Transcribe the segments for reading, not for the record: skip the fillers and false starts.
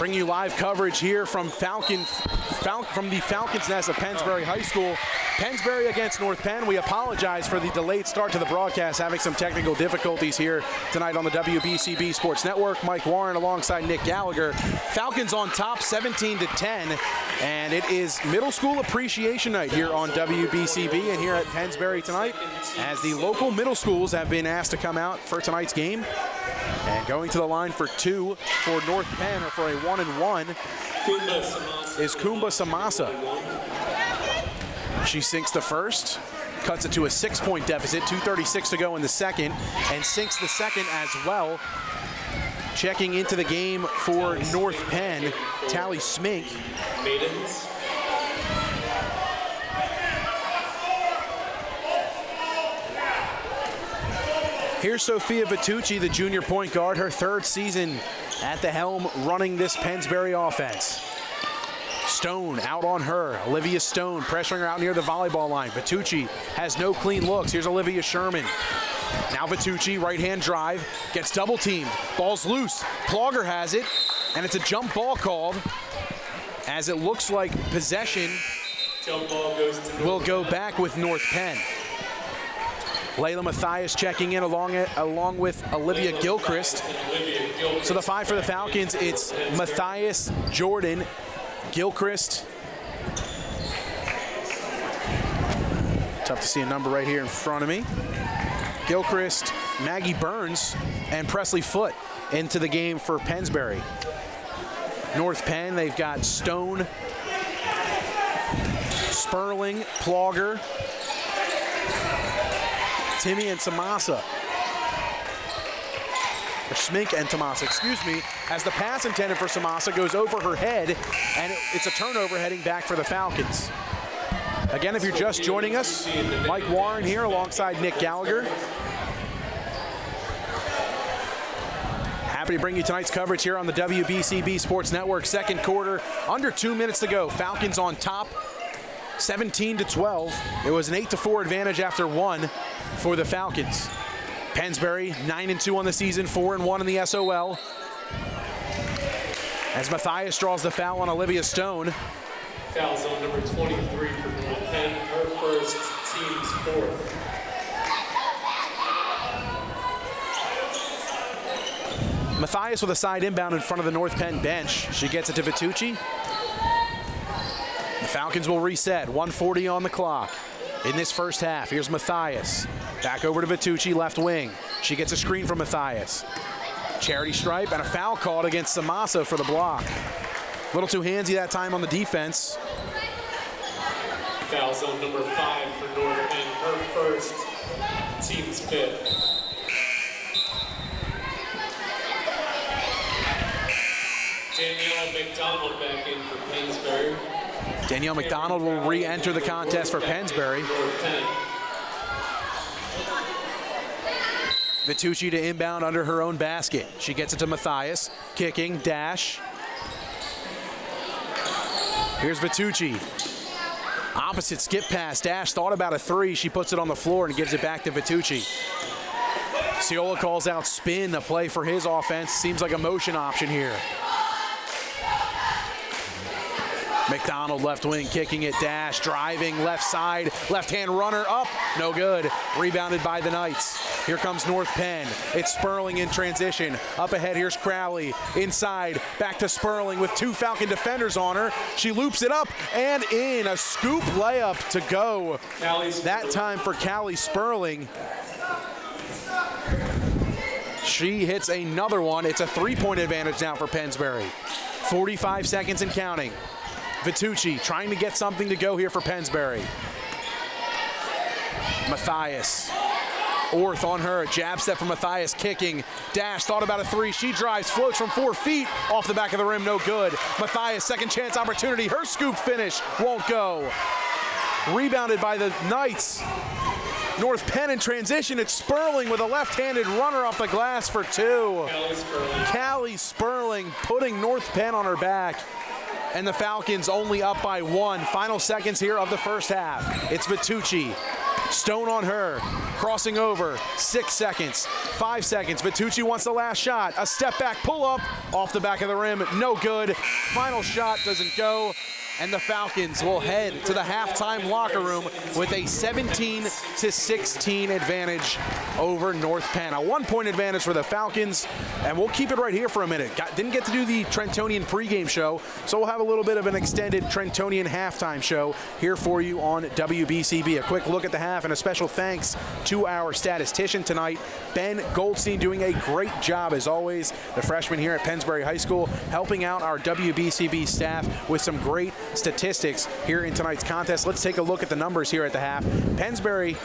Bring you live coverage here from the Falcons' nest of Pennsbury High School. Pennsbury against North Penn. We apologize for the delayed start to the broadcast, having some technical difficulties here tonight on the WBCB Sports Network. Mike Warren alongside Nick Gallagher. Falcons on top 17-10, and it is middle school appreciation night here on WBCB and here at Pennsbury tonight, as the local middle schools have been asked to come out for tonight's game. And going to the line for two for North Penn, or for a 1-1, is Kumba Samasa. She sinks the first, cuts it to a 6-point deficit, 2:36 to go in the second, and sinks the second as well. Checking into the game for North Penn, Tally Smink. Here's Sophia Vitucci, the junior point guard, her third season at the helm running this Pennsbury offense. Stone out on her. Olivia Stone pressuring her out near the volleyball line. Vitucci has no clean looks. Here's Olivia Sherman. Now Vitucci, right-hand drive, gets double teamed. Ball's loose. Plogger has it, and it's a jump ball called, as it looks like possession will go back with North Penn. Layla Mathias checking in along with Olivia Gilchrist. So the five for the Falcons, it's Mathias, Jordan, Gilchrist. Tough to see a number right here in front of me. Gilchrist, Maggie Burns, and Presley Foote into the game for Pennsbury. North Penn, they've got Stone, Sperling, Plogger, Timmy and Samasa, or Smink and Tamasa, excuse me, as the pass intended for Samasa goes over her head, and it's a turnover heading back for the Falcons. Again, if you're just joining us, Mike Warren here alongside Nick Gallagher. Happy to bring you tonight's coverage here on the WBCB Sports Network. Second quarter, under 2 minutes to go. Falcons on top, 17-12. It was an 8-4 advantage after one for the Falcons. Pennsbury 9-2 on the season, 4-1 in the SOL. As Mathias draws the foul on Olivia Stone. Foul zone number 23 for North Penn, her first, team's fourth. Mathias with a side inbound in front of the North Penn bench. She gets it to Vitucci. The Falcons will reset, 1:40 on the clock in this first half. Here's Mathias. Back over to Vitucci, left wing. She gets a screen from Mathias. Charity stripe and a foul called against Samasa for the block. A little too handsy that time on the defense. Foul zone number 5 for North Penn, her first, team's fifth. Danielle McDonald back in for Pennsbury. Danielle McDonald will re-enter the contest for Pennsbury. Vitucci to inbound under her own basket. She gets it to Mathias, kicking, dash. Here's Vitucci. Opposite skip pass, dash, thought about a three. She puts it on the floor and gives it back to Vitucci. Ciola calls out spin, the play for his offense. Seems like a motion option here. McDonald left wing, kicking it, dash, driving, left side, left-hand runner up, no good. Rebounded by the Knights. Here comes North Penn. It's Sperling in transition. Up ahead, here's Crowley. Inside, back to Sperling with two Falcon defenders on her. She loops it up and in. A scoop layup to go. That time for Callie Sperling. She hits another one. It's a three-point advantage now for Pennsbury. 45 seconds and counting. Vitucci trying to get something to go here for Pennsbury. Mathias. Orth on her, jab step from Mathias, kicking, dash, thought about a three, she drives, floats from 4 feet, off the back of the rim, no good. Mathias, second chance opportunity, her scoop finish, won't go. Rebounded by the Knights. North Penn in transition, it's Sperling with a left-handed runner off the glass for two. Callie Sperling putting North Penn on her back. And the Falcons only up by one. Final seconds here of the first half. It's Vitucci. Stone on her, crossing over, 6 seconds, 5 seconds. Vitucci wants the last shot. A step back pull up off the back of the rim, no good. Final shot doesn't go. And the Falcons will head to the halftime locker room with a 17-16 advantage over North Penn. A 1-point advantage for the Falcons, and we'll keep it right here for a minute. Didn't get to do the Trentonian pregame show, so we'll have a little bit of an extended Trentonian halftime show here for you on WBCB. A quick look at the half and a special thanks to our statistician tonight, Ben Goldstein, doing a great job as always. The freshman here at Pennsbury High School helping out our WBCB staff with some great statistics here in tonight's contest. Let's take a look at the numbers here at the half. Pennsbury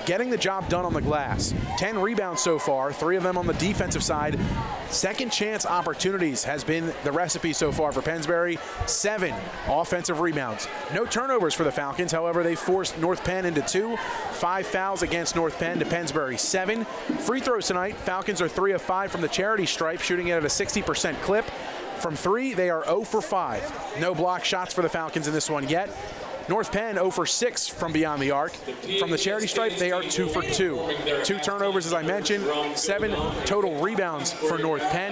getting the job done on the glass. 10 rebounds so far, 3 of them on the defensive side. Second chance opportunities has been the recipe so far for Pennsbury. 7 offensive rebounds. No turnovers for the Falcons. However, they forced North Penn into 2. 5 fouls against North Penn to Pennsbury 7. Free throws tonight. Falcons are 3 of 5 from the charity stripe, shooting it at a 60% clip. From 3, they are 0 for 5. No block shots for the Falcons in this one yet. North Penn 0 for 6 from beyond the arc. From the charity stripe, they are 2 for 2. 2 turnovers, as I mentioned, 7 total rebounds for North Penn.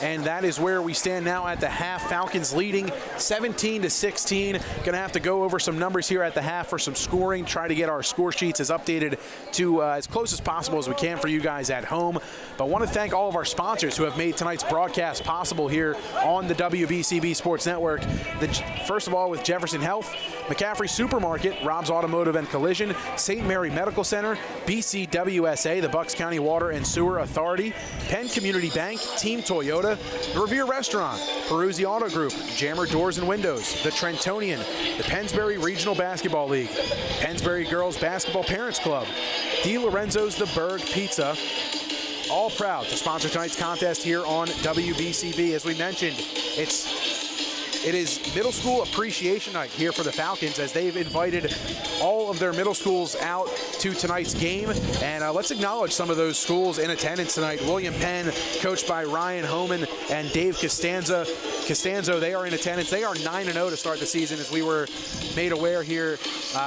And that is where we stand now at the half. Falcons leading 17-16. Going to have to go over some numbers here at the half for some scoring, try to get our score sheets as updated to as close as possible as we can for you guys at home. But I want to thank all of our sponsors who have made tonight's broadcast possible here on the WBCB Sports Network. First of all, with Jefferson Health, McCaffrey Supermarket, Rob's Automotive and Collision, St. Mary Medical Center, BCWSA, the Bucks County Water and Sewer Authority, Penn Community Bank, Team Toyota, the Revere Restaurant, Peruzzi Auto Group, Jammer Doors and Windows, the Trentonian, the Pennsbury Regional Basketball League, Pennsbury Girls Basketball Parents Club, D. Lorenzo's The Berg Pizza, all proud to sponsor tonight's contest here on WBCB. As we mentioned, it is Middle School Appreciation Night here for the Falcons as they've invited all of their middle schools out to tonight's game. And let's acknowledge some of those schools in attendance tonight. William Penn, coached by Ryan Homan and Dave Costanzo, they are in attendance. They are 9-0 to start the season, as we were made aware here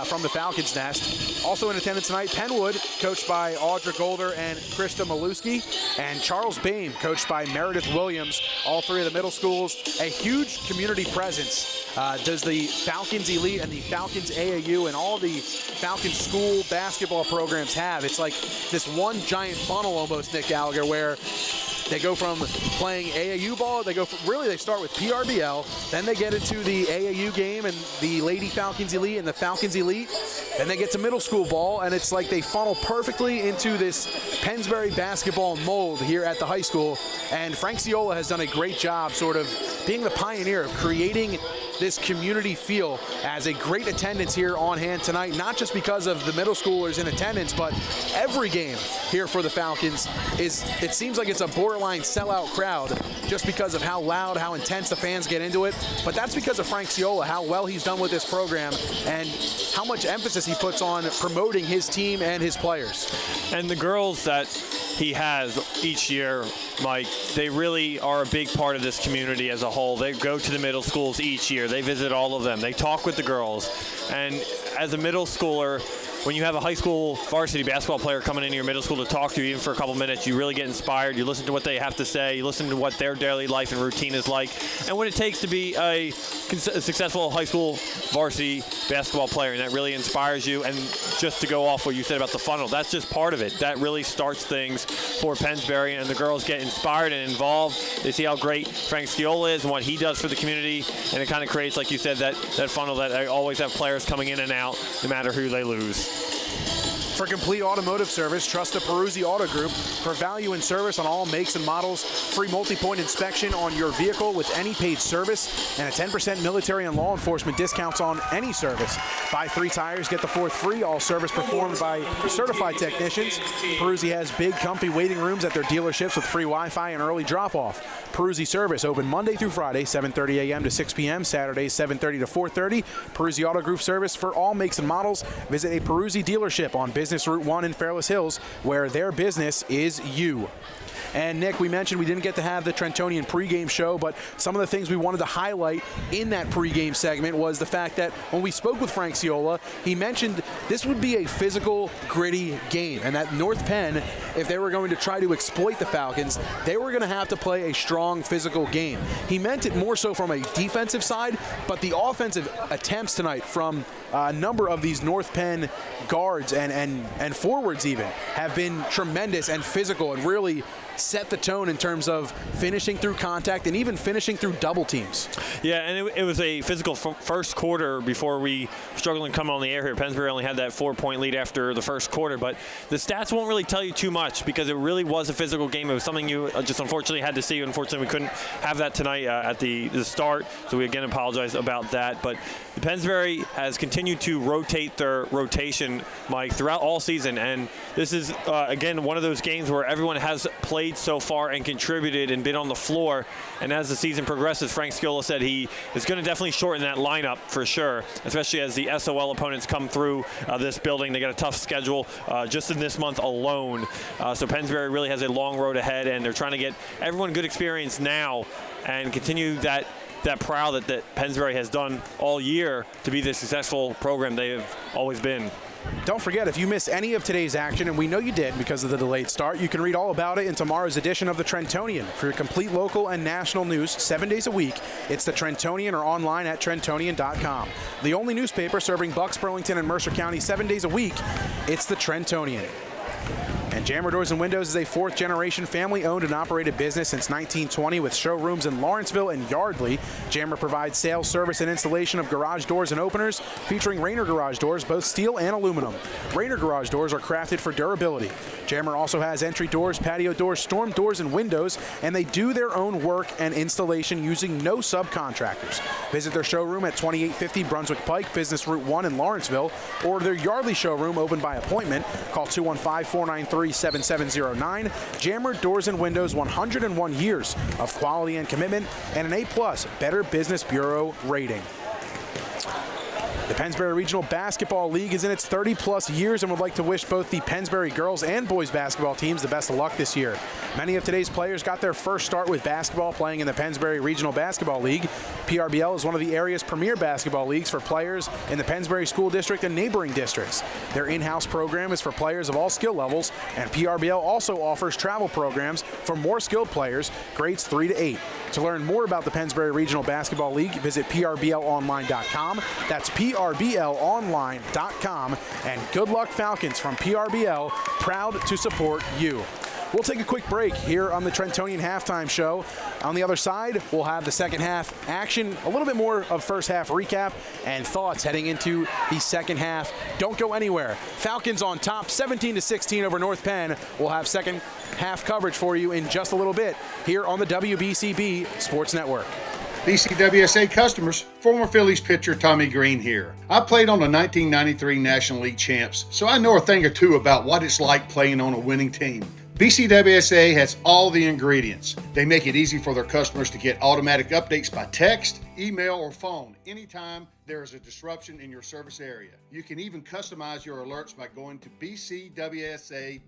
from the Falcons Nest. Also in attendance tonight, Penwood, coached by Audra Golder and Krista Maluski, and Charles Bame, coached by Meredith Williams. All 3 of the middle schools, a huge community presence does the Falcons Elite and the Falcons AAU and all the Falcons school basketball programs have. It's like this one giant funnel almost, Nick Gallagher, where they go from playing AAU ball, they start with PRBL, then they get into the AAU game and the Lady Falcons Elite and the Falcons Elite, then they get to middle school ball, and it's like they funnel perfectly into this Pennsbury basketball mold here at the high school. And Frank Ciola has done a great job sort of being the pioneer of creating this community feel, as a great attendance here on hand tonight, not just because of the middle schoolers in attendance, but every game here for the Falcons it seems like it's a borderline sellout crowd just because of how loud, how intense the fans get into it. But that's because of Frank Ciola, how well he's done with this program and how much emphasis he puts on promoting his team and his players. And the girls that he has each year, Mike, they really are a big part of this community as a whole. They go to the middle schools each year. They visit all of them. They talk with the girls. And as a middle schooler, when you have a high school varsity basketball player coming into your middle school to talk to you even for a couple minutes, you really get inspired. You listen to what they have to say. You listen to what their daily life and routine is like and what it takes to be a successful high school varsity basketball player. And that really inspires you. And just to go off what you said about the funnel, that's just part of it. That really starts things for Pennsbury, and the girls get inspired and involved. They see how great Frank Sciola is and what he does for the community, and it kind of creates, like you said, that funnel that I always have players coming in and out no matter who they lose. For complete automotive service, trust the Peruzzi Auto Group. For value and service on all makes and models, free multi-point inspection on your vehicle with any paid service, and a 10% military and law enforcement discounts on any service. Buy 3 tires, get the 4th free. All service performed by certified technicians. Peruzzi has big, comfy waiting rooms at their dealerships with free Wi-Fi and early drop-off. Peruzzi service open Monday through Friday, 7:30 a.m. to 6 p.m., Saturdays 7:30 to 4:30. Peruzzi Auto Group service for all makes and models. Visit a Peruzzi dealership on Business Route 1 in Fairless Hills, where their business is you. And Nick, we mentioned we didn't get to have the Trentonian pregame show, but some of the things we wanted to highlight in that pregame segment was the fact that when we spoke with Frank Sciola, he mentioned this would be a physical, gritty game, and that North Penn, if they were going to try to exploit the Falcons, they were going to have to play a strong physical game. He meant it more so from a defensive side, but the offensive attempts tonight from a number of these North Penn guards and forwards even have been tremendous and physical and really set the tone in terms of finishing through contact and even finishing through double teams. Yeah, and it was a physical first quarter before we struggled to come on the air here. Pennsbury only had that 4-point lead after the first quarter, but the stats won't really tell you too much because it really was a physical game. It was something you just unfortunately had to see. Unfortunately, we couldn't have that tonight at the start, so we again apologize about that. But Pennsbury has continued to rotate their rotation, Mike, throughout all season, and this is, again, one of those games where everyone has played so far and contributed and been on the floor. And as the season progresses, Frank Sciola said he is going to definitely shorten that lineup for sure, especially as the SOL opponents come through this building. They got a tough schedule just in this month alone. So Pennsbury really has a long road ahead, and they're trying to get everyone good experience now and continue that proud that Pennsbury has done all year to be the successful program they have always been. Don't forget, if you missed any of today's action, and we know you did because of the delayed start, you can read all about it in tomorrow's edition of the Trentonian. For your complete local and national news 7 days a week, it's the Trentonian or online at Trentonian.com. The only newspaper serving Bucks, Burlington, and Mercer County 7 days a week, it's the Trentonian. And Jammer Doors and Windows is a fourth-generation family-owned and operated business since 1920 with showrooms in Lawrenceville and Yardley. Jammer provides sales, service, and installation of garage doors and openers featuring Rainer garage doors, both steel and aluminum. Rainer garage doors are crafted for durability. Jammer also has entry doors, patio doors, storm doors, and windows, and they do their own work and installation using no subcontractors. Visit their showroom at 2850 Brunswick Pike, Business Route 1 in Lawrenceville, or their Yardley showroom open by appointment. Call 215-493-7709. Jammer Doors and Windows, 101 years of quality and commitment, and an A+ Better Business Bureau rating. The Pennsbury Regional Basketball League is in its 30-plus years and would like to wish both the Pennsbury girls and boys basketball teams the best of luck this year. Many of today's players got their first start with basketball playing in the Pennsbury Regional Basketball League. PRBL is one of the area's premier basketball leagues for players in the Pennsbury School District and neighboring districts. Their in-house program is for players of all skill levels, and PRBL also offers travel programs for more skilled players, grades 3 to 8. To learn more about the Pennsbury Regional Basketball League, visit PRBLonline.com. That's PRBLonline.com. And good luck, Falcons, from PRBL, proud to support you. We'll take a quick break here on the Trentonian Halftime Show. On the other side, we'll have the second half action, a little bit more of first half recap and thoughts heading into the second half. Don't go anywhere. Falcons on top, 17-16 over North Penn. We'll have second half coverage for you in just a little bit here on the WBCB Sports Network. BCWSA customers, former Phillies pitcher Tommy Green here. I played on the 1993 National League champs, so I know a thing or two about what it's like playing on a winning team. BCWSA has all the ingredients. They make it easy for their customers to get automatic updates by text, email, or phone anytime there is a disruption in your service area. You can even customize your alerts by going to bcwsa.net.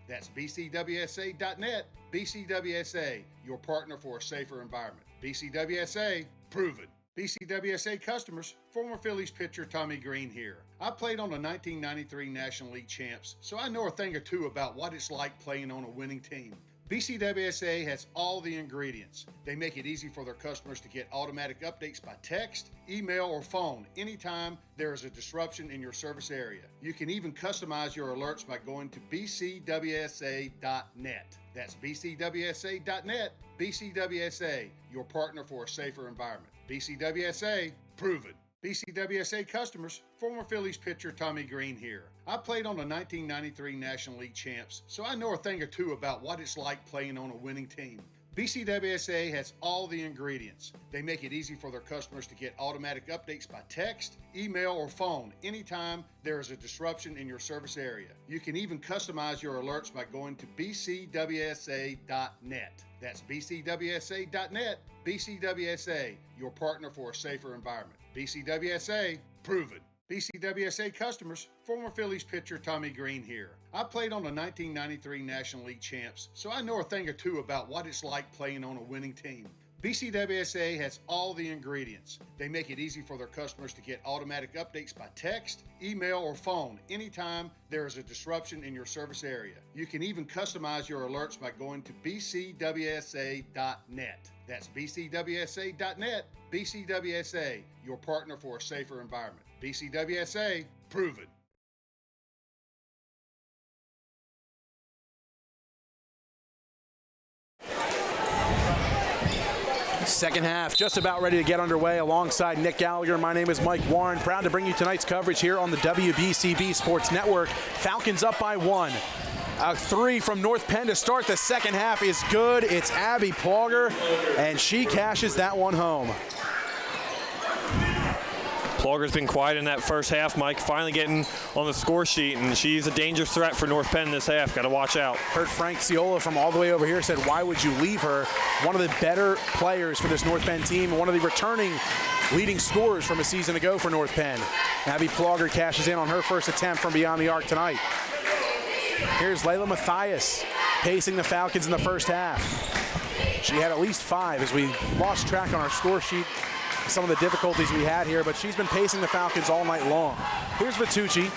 That's bcwsa.net. BCWSA, your partner for a safer environment. BCWSA, proven. BCWSA customers, former Phillies pitcher Tommy Green here. I played on the 1993 National League champs, so I know a thing or two about what it's like playing on a winning team. BCWSA has all the ingredients. They make it easy for their customers to get automatic updates by text, email, or phone anytime there is a disruption in your service area. You can even customize your alerts by going to bcwsa.net. That's bcwsa.net. BCWSA, your partner for a safer environment. BCWSA, proven. BCWSA customers, former Phillies pitcher Tommy Green here. I played on the 1993 National League champs, so I know a thing or two about what it's like playing on a winning team. BCWSA has all the ingredients. They make it easy for their customers to get automatic updates by text, email, or phone anytime there is a disruption in your service area. You can even customize your alerts by going to bcwsa.net. That's bcwsa.net. BCWSA, your partner for a safer environment. BCWSA, proven. BCWSA customers, former Phillies pitcher Tommy Green here. I played on the 1993 National League champs, so I know a thing or two about what it's like playing on a winning team. BCWSA has all the ingredients. They make it easy for their customers to get automatic updates by text, email, or phone anytime there is a disruption in your service area. You can even customize your alerts by going to bcwsa.net. That's bcwsa.net. BCWSA, your partner for a safer environment. BCWSA, proven. Second half just about ready to get underway alongside Nick Gallagher. My name is Mike Warren, proud to bring you tonight's coverage here on the WBCB Sports Network. Falcons up by 1. A 3 from North Penn to start the second half is good. It's Abby Plauger, and she cashes that one home. Plauger's been quiet in that first half, Mike, finally getting on the score sheet, and she's a dangerous threat for North Penn this half. Got to watch out. Heard Frank Ciola from all the way over here said, why would you leave her? One of the better players for this North Penn team, and one of the returning leading scorers from a season ago for North Penn. Abby Plauger cashes in on her first attempt from beyond the arc tonight. Here's Layla Mathias pacing the Falcons in the first half. She had at least 5 as we lost track on our score sheet. Some of the difficulties we had here, but she's been pacing the Falcons all night long. Here's Vitucci.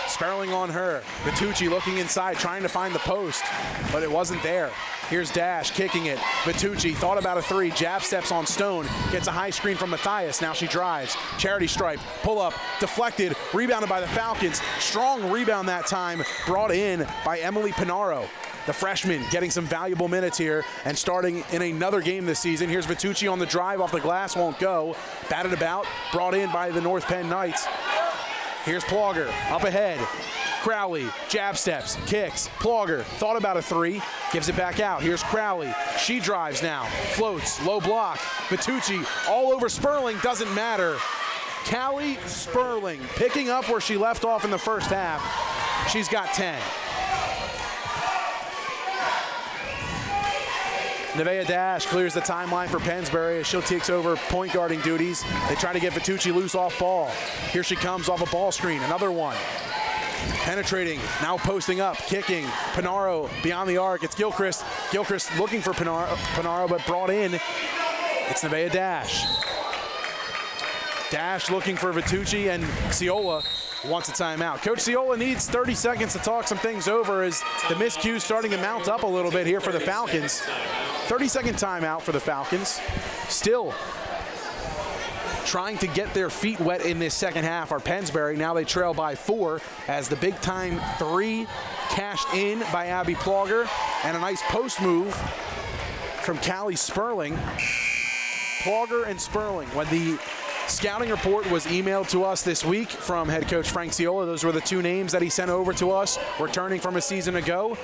Sperling on her. Vitucci looking inside, trying to find the post, but it wasn't there. Here's Dash kicking it. Vitucci thought about a 3, jab steps on Stone, gets a high screen from Mathias. Now she drives. Charity stripe, pull up, deflected, rebounded by the Falcons. Strong rebound that time, brought in by Emily Pinaro. The freshman getting some valuable minutes here and starting in another game this season. Here's Vitucci on the drive off the glass, won't go. Batted about, brought in by the North Penn Knights. Here's Plauger, up ahead. Crowley, jab steps, kicks. Plauger, thought about a 3, gives it back out. Here's Crowley, she drives now, floats, low block. Vitucci all over Sperling, doesn't matter. Callie Sperling picking up where she left off in the first half. She's got 10. Nevaeh Dash clears the timeline for Pennsbury as she takes over point guarding duties. They try to get Vitucci loose off ball. Here she comes off a ball screen, another one. Penetrating, now posting up, kicking. Pinaro beyond the arc, it's Gilchrist. Gilchrist looking for Pinaro, but brought in. It's Nevaeh Dash. Dash looking for Vitucci, and Ciola wants a timeout. Coach Ciola needs 30 seconds to talk some things over as the miscues starting to mount up a little bit here for the Falcons. 30-second timeout for the Falcons. Still trying to get their feet wet in this second half are Pennsbury. Now they trail by 4 as the big-time 3 cashed in by Abby Plauger, and a nice post move from Callie Sperling. Plauger and Sperling, when the scouting report was emailed to us this week from head coach Frank Ciola, those were the 2 names that he sent over to us, returning from a season ago.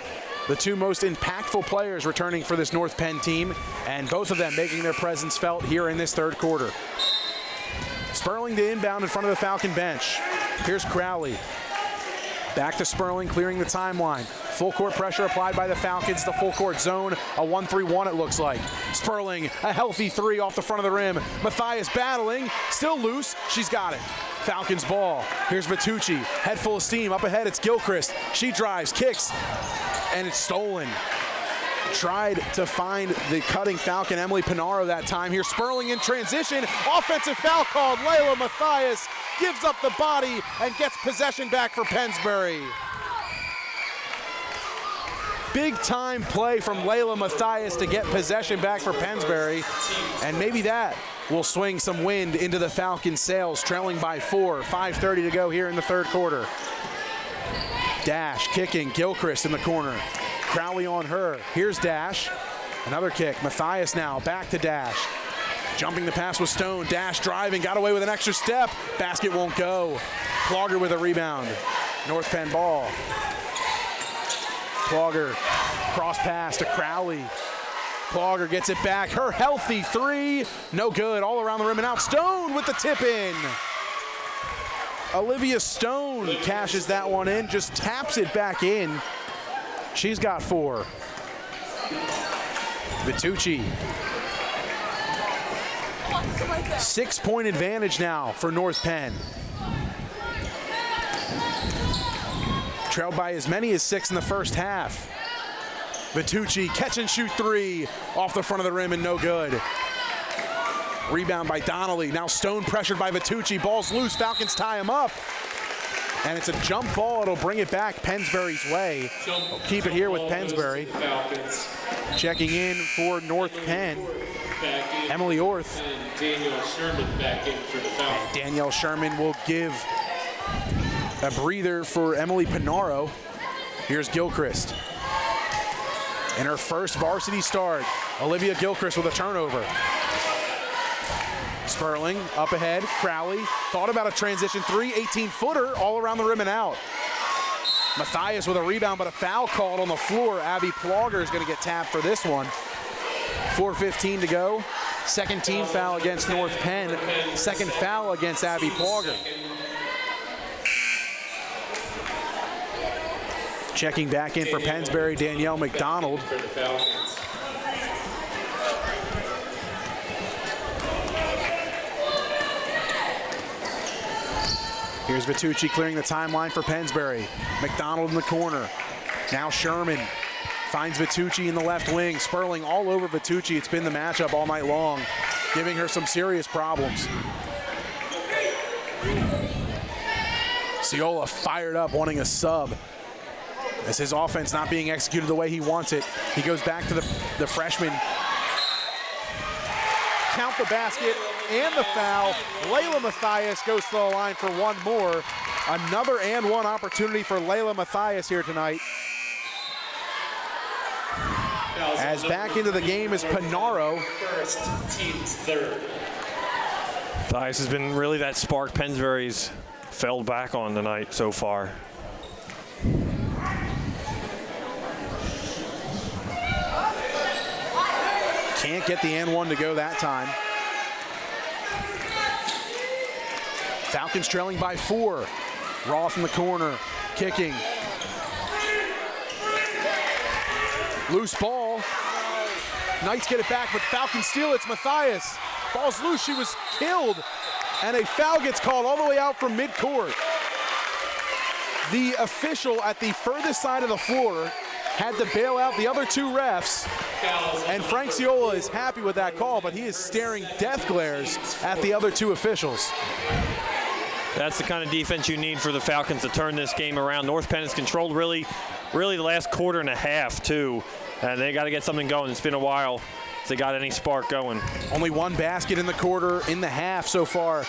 The 2 most impactful players returning for this North Penn team, and both of them making their presence felt here in this third quarter. Sperling to inbound in front of the Falcon bench. Here's Crowley. Back to Sperling, clearing the timeline. Full court pressure applied by the Falcons. The full court zone, a 1-3-1 it looks like. Sperling, a healthy 3 off the front of the rim. Mathias battling, still loose, she's got it. Falcons ball. Here's Vitucci, head full of steam. Up ahead, it's Gilchrist. She drives, kicks, and it's stolen. Tried to find the cutting Falcon, Emily Pinaro, that time. Here's Sperling in transition. Offensive foul called. Layla Mathias gives up the body and gets possession back for Pennsbury. Big time play from Layla Mathias to get possession back for Pennsbury. And maybe that will swing some wind into the Falcons' sails, trailing by 4. 5:30 to go here in the third quarter. Dash kicking, Gilchrist in the corner. Crowley on her. Here's Dash. Another kick. Mathias now back to Dash. Jumping the pass with Stone. Dash driving, got away with an extra step. Basket won't go. Plauger with a rebound. North Penn ball. Plauger, cross pass to Crowley. Plauger gets it back. Her healthy 3, no good. All around the rim and out. Stone with the tip in. Olivia Stone cashes that one in, just taps it back in. She's got 4. 6-point advantage now for North Penn. Trailed by as many as 6 in the first half. Vitucci, catch and shoot 3 off the front of the rim and no good. Rebound by Donnelly. Now Stone pressured by Vitucci. Ball's loose. Falcons tie him up. And it's a jump ball. It'll bring it back Pennsbury's way. Keep it here with Pennsbury. Checking in for North Penn, Emily Orth. And Danielle Sherman back in for the Falcons. Danielle Sherman will give a breather for Emily Pinaro. Here's Gilchrist. In her first varsity start, Olivia Gilchrist with a turnover. Sperling up ahead, Crowley thought about a transition 3, 18-footer all around the rim and out. Matthias with a rebound, but a foul called on the floor. Abby Plogger is going to get tapped for this one. 4:15 to go. Second team foul against North Penn. Second foul against Abby Plogger. Checking back in for Pennsbury, Danielle McDonald. For the Falcons. Here's Vitucci clearing the timeline for Pennsbury. McDonald in the corner. Now Sherman finds Vitucci in the left wing. Sperling all over Vitucci. It's been the matchup all night long, giving her some serious problems. Ciola fired up, wanting a sub. As his offense not being executed the way he wants it, he goes back to the freshman. Count the basket and the foul. Layla Matthias goes to the line for one more. Another and one opportunity for Layla Matthias here tonight. As back into the game is Pinaro. First, team's third. Matthias has been really that spark Pennsbury's fell back on tonight so far. Can't get the and one to go that time. Falcons trailing by 4. Roth in the corner, kicking. Loose ball. Knights get it back, but Falcons steal it. It's Matthias. Ball's loose, she was killed. And a foul gets called all the way out from midcourt. The official at the furthest side of the floor had to bail out the other 2 refs. And Frank Ciola is happy with that call, but he is staring death glares at the other 2 officials. That's the kind of defense you need for the Falcons to turn this game around. North Penn has controlled really the last quarter and a half, too. And they got to get something going. It's been a while if they got any spark going. Only 1 basket in the quarter, in the half so far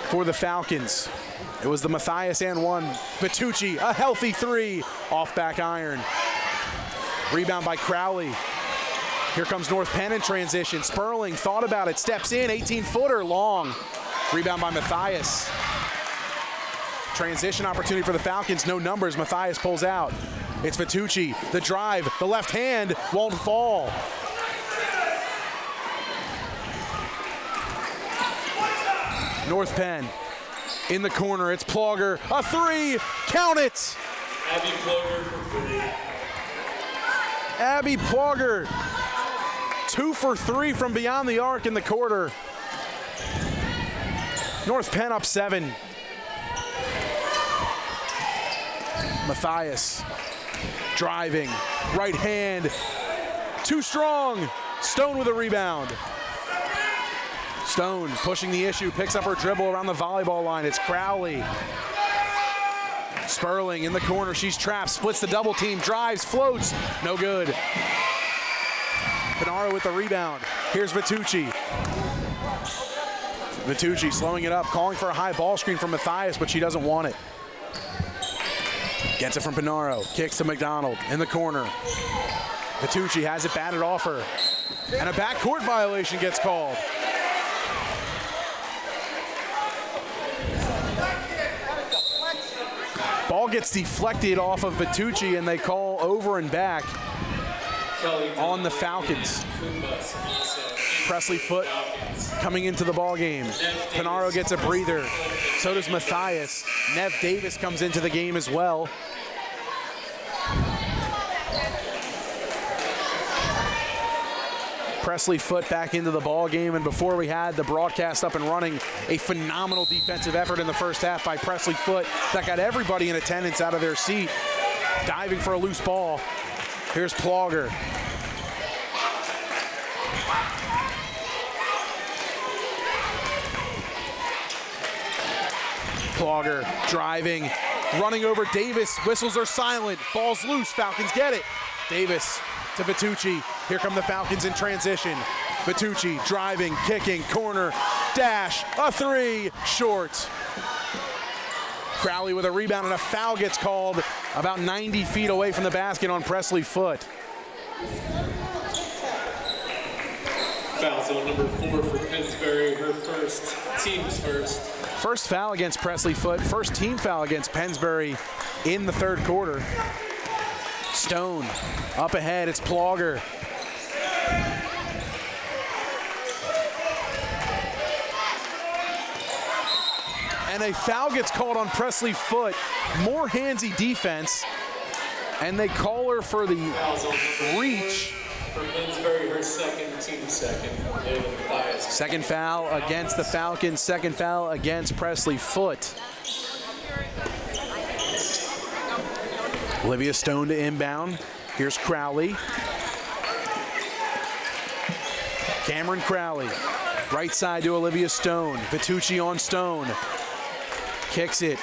for the Falcons. It was the Matthias and 1. Vitucci, a healthy 3 off back iron. Rebound by Crowley. Here comes North Penn in transition. Sperling thought about it, steps in, 18-footer long. Rebound by Matthias. Transition opportunity for the Falcons, no numbers. Matthias pulls out. It's Vitucci, the drive, the left hand won't fall. North Penn in the corner, it's Plogger, a 3, count it! Abby Plogger for 3. Abby Plogger, 2 for 3 from beyond the arc in the quarter. North Penn up 7. Matthias driving, right hand, too strong. Stone with a rebound. Stone pushing the issue, picks up her dribble around the volleyball line. It's Crowley. Sperling in the corner, she's trapped, splits the double team, drives, floats, no good. Pinaro with the rebound. Here's Vitucci. Vitucci slowing it up, calling for a high ball screen from Matthias, but she doesn't want it. Gets it from Pinaro, kicks to McDonald in the corner. Vitucci has it batted off her. And a backcourt violation gets called. Ball gets deflected off of Vitucci, and they call over and back on the Falcons. Presley Foote coming into the ball game. Pinaro gets a breather. So does Matthias. Nev Davis comes into the game as well. Presley Foote back into the ball game, and before we had the broadcast up and running, a phenomenal defensive effort in the first half by Presley Foote that got everybody in attendance out of their seat, diving for a loose ball. Here's Plogger. Plogger driving, running over Davis. Whistles are silent. Ball's loose. Falcons get it. Davis to Vitucci. Here come the Falcons in transition. Vitucci driving, kicking, corner, dash, a three, short. Crowley with a rebound, and a foul gets called about 90 feet away from the basket on Presley Foote. Foul zone number 4 for Pennsbury, her first, team's first. First foul against Presley Foote, first team foul against Pennsbury in the third quarter. Stone up ahead, it's Plogger. And a foul gets called on Presley Foote. More handsy defense, and they call her for the reach. For Pennsbury, her second, team second. Second foul against the Falcons, second foul against Presley Foote. Olivia Stone to inbound. Here's Crowley. Cameron Crowley. Right side to Olivia Stone. Vitucci on Stone. Kicks it.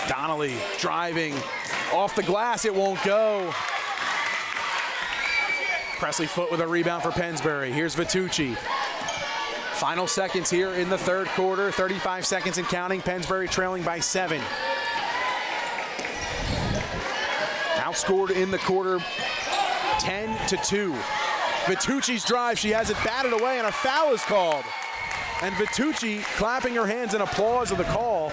Donnelly driving off the glass, it won't go. Presley Foote with a rebound for Pennsbury. Here's Vitucci. Final seconds here in the third quarter, 35 seconds and counting. Pennsbury trailing by 7. Outscored in the quarter 10-2. Vitucci's drive, she has it batted away, and a foul is called. And Vitucci clapping her hands in applause of the call,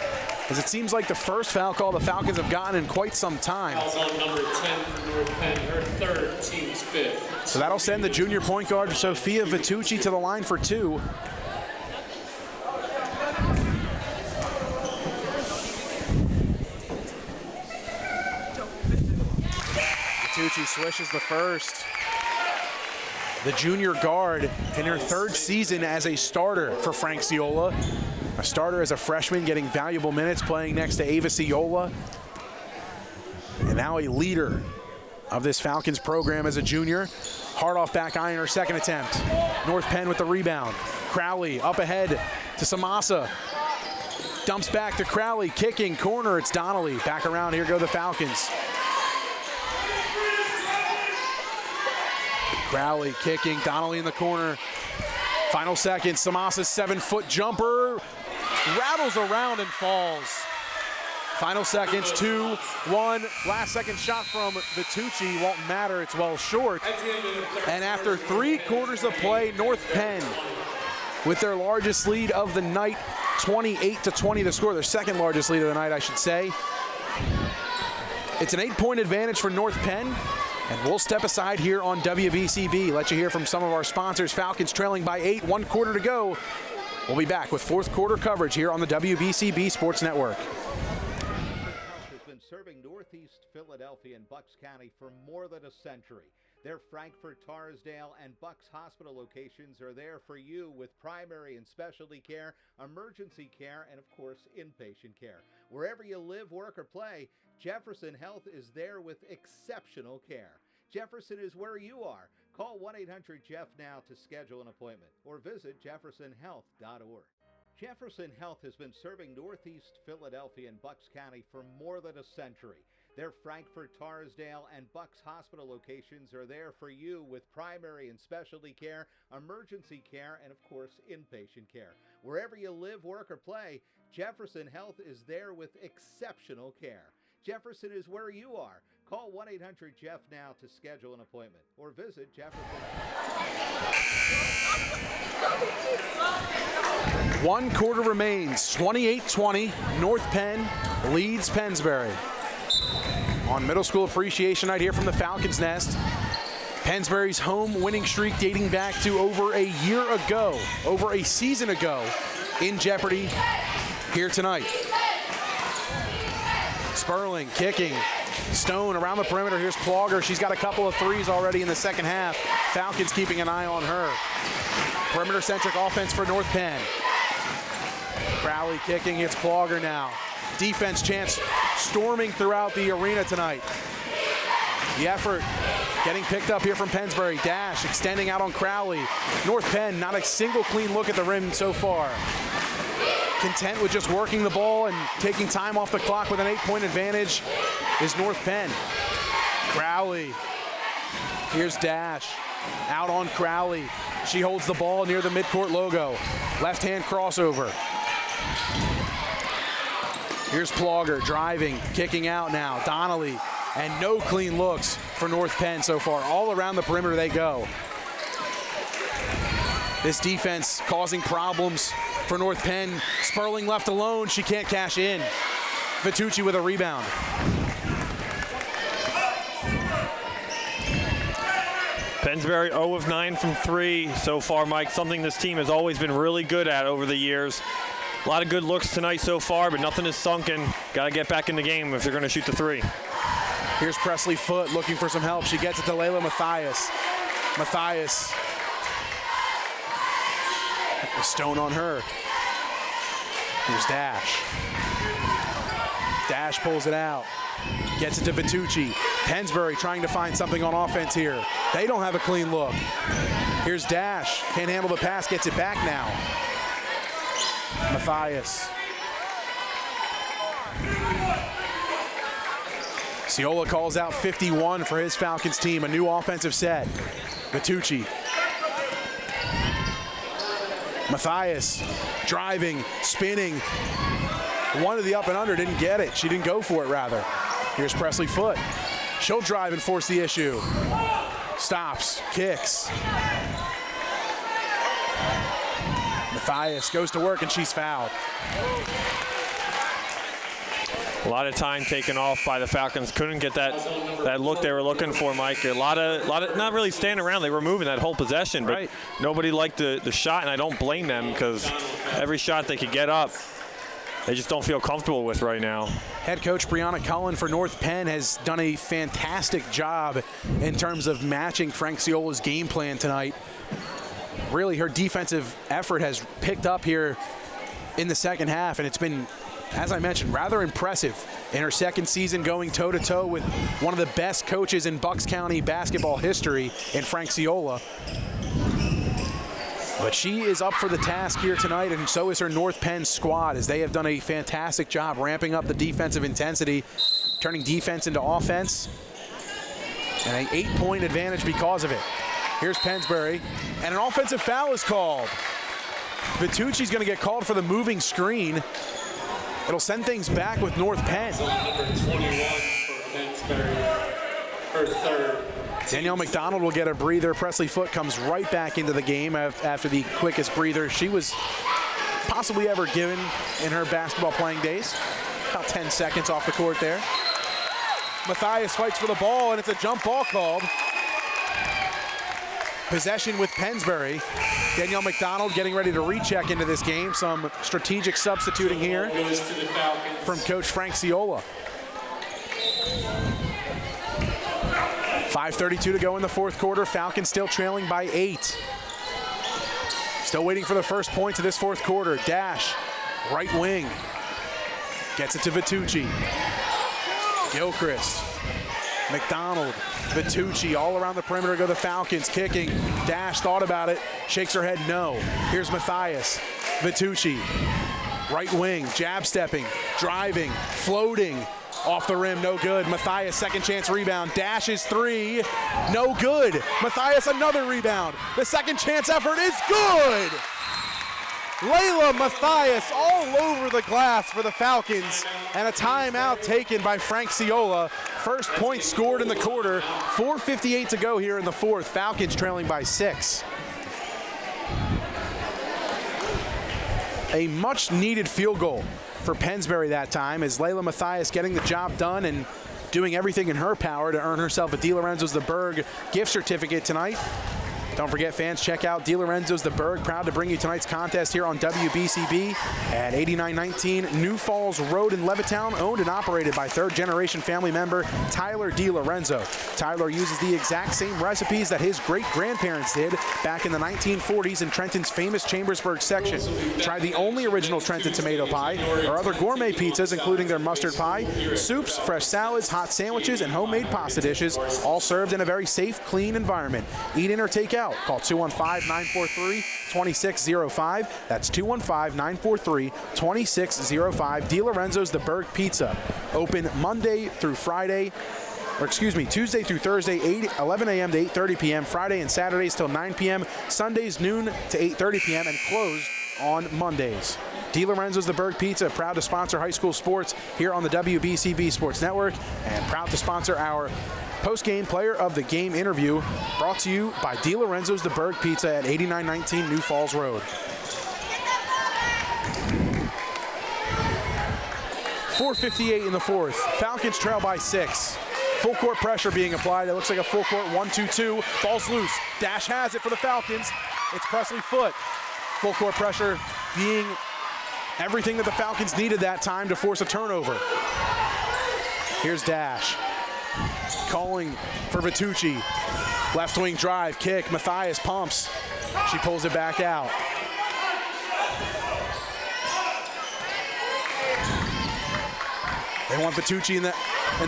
as it seems like the first foul call the Falcons have gotten in quite some time. Foul's on number 10 for North Penn, her third, team's 5th. So that'll send the junior point guard Sophia Vitucci to the line for 2. Vitucci swishes the first. The junior guard in her third season as a starter for Frank Ciola. A starter as a freshman, getting valuable minutes, playing next to Ava Ciola. And now a leader of this Falcons program as a junior. Hard off back iron, her second attempt. North Penn with the rebound. Crowley up ahead to Samasa. Dumps back to Crowley, kicking, corner, it's Donnelly. Back around, here go the Falcons. Crowley kicking, Donnelly in the corner. Final seconds, Samasa's 7-foot jumper rattles around and falls. Final seconds, 2-1. Last second shot from Vitucci won't matter, it's well short. And after 3 quarters of play, North Penn with their largest lead of the night, 28-20 the score, their second largest lead of the night, I should say. It's an 8-point advantage for North Penn. And we'll step aside here on WBCB. Let you hear from some of our sponsors. Falcons trailing by 8, 1 quarter to go. We'll be back with fourth quarter coverage here on the WBCB Sports Network. Has been serving Northeast Philadelphia and Bucks County for more than a century. Their Frankfort, Torresdale, and Bucks Hospital locations are there for you with primary and specialty care, emergency care, and of course, inpatient care. Wherever you live, work, or play, Jefferson Health is there with exceptional care. Jefferson is where you are. Call 1-800-JEFF now to schedule an appointment or visit jeffersonhealth.org. Jefferson Health has been serving Northeast Philadelphia and Bucks County for more than a century. Their Frankfort, Torresdale, and Bucks Hospital locations are there for you with primary and specialty care, emergency care, and of course, inpatient care. Wherever you live, work, or play, Jefferson Health is there with exceptional care. Jefferson is where you are. Call 1-800-JEFF now to schedule an appointment or visit Jefferson. 1 quarter remains, 28-20. North Penn leads Pennsbury. On Middle School Appreciation Night here from the Falcons Nest. Pennsbury's home winning streak dating back to over a year ago, over a season ago, in jeopardy here tonight. Sperling kicking, Stone around the perimeter. Here's Plogger. She's got a couple of threes already in the second half. Falcons keeping an eye on her. Perimeter-centric offense for North Penn. Crowley kicking. It's Plogger now. Defense chance storming throughout the arena tonight. The effort getting picked up here from Pennsbury. Dash extending out on Crowley. North Penn, not a single clean look at the rim so far. Content with just working the ball and taking time off the clock with an 8-point advantage is North Penn. Crowley. Here's Dash. Out on Crowley. She holds the ball near the midcourt logo. Left-hand crossover. Here's Plogger driving, kicking out now. Donnelly, and no clean looks for North Penn so far. All around the perimeter they go. This defense causing problems for North Penn. Sperling left alone, she can't cash in. Vitucci with a rebound. Pennsbury 0 of 9 from 3 so far, Mike. Something this team has always been really good at over the years. A lot of good looks tonight so far, but nothing is sunken. Got to get back in the game if they're going to shoot the 3. Here's Presley Foote looking for some help. She gets it to Layla Mathias. Mathias. A Stone on her. Here's Dash. Dash pulls it out. Gets it to Vitucci. Pennsbury trying to find something on offense here. They don't have a clean look. Here's Dash. Can't handle the pass. Gets it back now. Mathias. Ciola calls out 51 for his Falcons team. A new offensive set. Vitucci. Mathias driving, spinning. One of the up and under, didn't get it. She didn't go for it, rather. Here's Presley Foote. She'll drive and force the issue. Stops, kicks. Mathias goes to work and she's fouled. A lot of time taken off by the Falcons. Couldn't get that look they were looking for, Mike. A lot of not really standing around. They were moving that whole possession, but right. Nobody liked the shot, and I don't blame them because every shot they could get up, they just don't feel comfortable with right now. Head coach Brianna Cullen for North Penn has done a fantastic job in terms of matching Frank Ciola's game plan tonight. Really, her defensive effort has picked up here in the second half, and it's been, as I mentioned, rather impressive in her second season, going toe-to-toe with one of the best coaches in Bucks County basketball history in Frank Ciola. But she is up for the task here tonight, and so is her North Penn squad, as they have done a fantastic job ramping up the defensive intensity, turning defense into offense, and an 8-point advantage because of it. Here's Pennsbury, and an offensive foul is called. Vitucci's going to get called for the moving screen. It'll send things back with North Penn. Number 21 for Pennsbury, her third. Danielle McDonald will get a breather. Presley Foote comes right back into the game after the quickest breather she was possibly ever given in her basketball playing days. About 10 seconds off the court there. Mathias fights for the ball, and it's a jump ball called. Possession with Pennsbury. Danielle McDonald getting ready to recheck into this game. Some strategic substituting here from Coach Frank Ciola. 5:32 to go in the fourth quarter. Falcons still trailing by 8. Still waiting for the first points of this fourth quarter. Dash, right wing. Gets it to Vitucci. Gilchrist. McDonald. Vitucci all around the perimeter go the Falcons, kicking. Dash thought about it, shakes her head no. Here's Mathias. Vitucci. Right wing, jab stepping, driving, floating. Off the rim, no good. Mathias, second chance rebound. Dashes 3, no good. Mathias, another rebound. The second chance effort is good. Layla Mathias all over the glass for the Falcons, and a timeout taken by Frank Ciola. First point scored in the quarter. 4:58 to go here in the fourth. Falcons trailing by 6. A much needed field goal for Pennsbury that time, as Layla Mathias getting the job done and doing everything in her power to earn herself a De Lorenzo's the Berg gift certificate tonight. Don't forget, fans, check out DeLorenzo's The Berg. Proud to bring you tonight's contest here on WBCB at 8919 New Falls Road in Levittown, owned and operated by third-generation family member Tyler DeLorenzo. Tyler uses the exact same recipes that his great-grandparents did back in the 1940s in Trenton's famous Chambersburg section. Try the only original Trenton tomato pie or other gourmet pizzas, including their mustard pie, soups, fresh salads, hot sandwiches, and homemade pasta dishes, all served in a very safe, clean environment. Eat in or take out. Call 215-943-2605. That's 215-943-2605. DeLorenzo's The Berg Pizza. Open Monday through Friday. Tuesday through Thursday, 11 a.m. to 8:30 p.m., Friday and Saturdays till 9 p.m., Sundays noon to 8:30 p.m., and closed on Mondays. DeLorenzo's The Berg Pizza, proud to sponsor high school sports here on the WBCB Sports Network, and proud to sponsor our post-game player of the game interview, brought to you by DeLorenzo's The Berg Pizza at 8919 New Falls Road. 4:58 in the fourth. Falcons trail by 6. Full court pressure being applied. It looks like a full court 1-2-2. Ball's loose. Dash has it for the Falcons. It's Presley Foote. Full court pressure being everything that the Falcons needed that time to force a turnover. Here's Dash. Calling for Vitucci. Left wing drive, kick. Matthias pumps. She pulls it back out. They want Vitucci in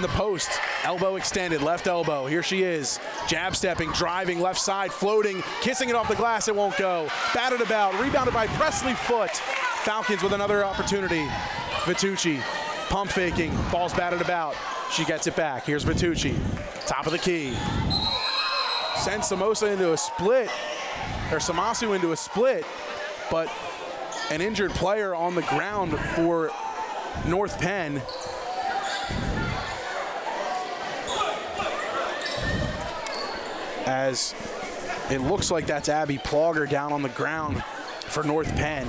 the post. Elbow extended, left elbow. Here she is. Jab stepping, driving, left side, floating, kissing it off the glass. It won't go. Batted about, rebounded by Presley Foote. Falcons with another opportunity. Vitucci, pump faking, ball's batted about. She gets it back. Here's Vitucci, top of the key. Sends Samasu into a split, but an injured player on the ground for North Penn. As it looks like that's Abby Plogger down on the ground for North Penn.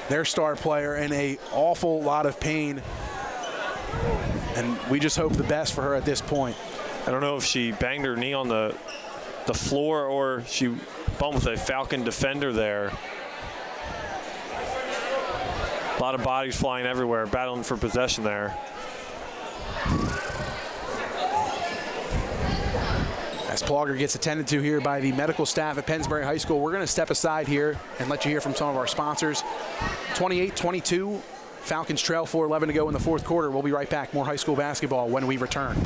Their star player in an awful lot of pain. And we just hope the best for her at this point. I don't know if she banged her knee on the floor or she bumped with a Falcon defender there. A lot of bodies flying everywhere, battling for possession there. As Plogger gets attended to here by the medical staff at Pennsbury High School, we're going to step aside here and let you hear from some of our sponsors. 28-22, Falcons trail 4:11 to go in the fourth quarter. We'll be right back. More high school basketball when we return.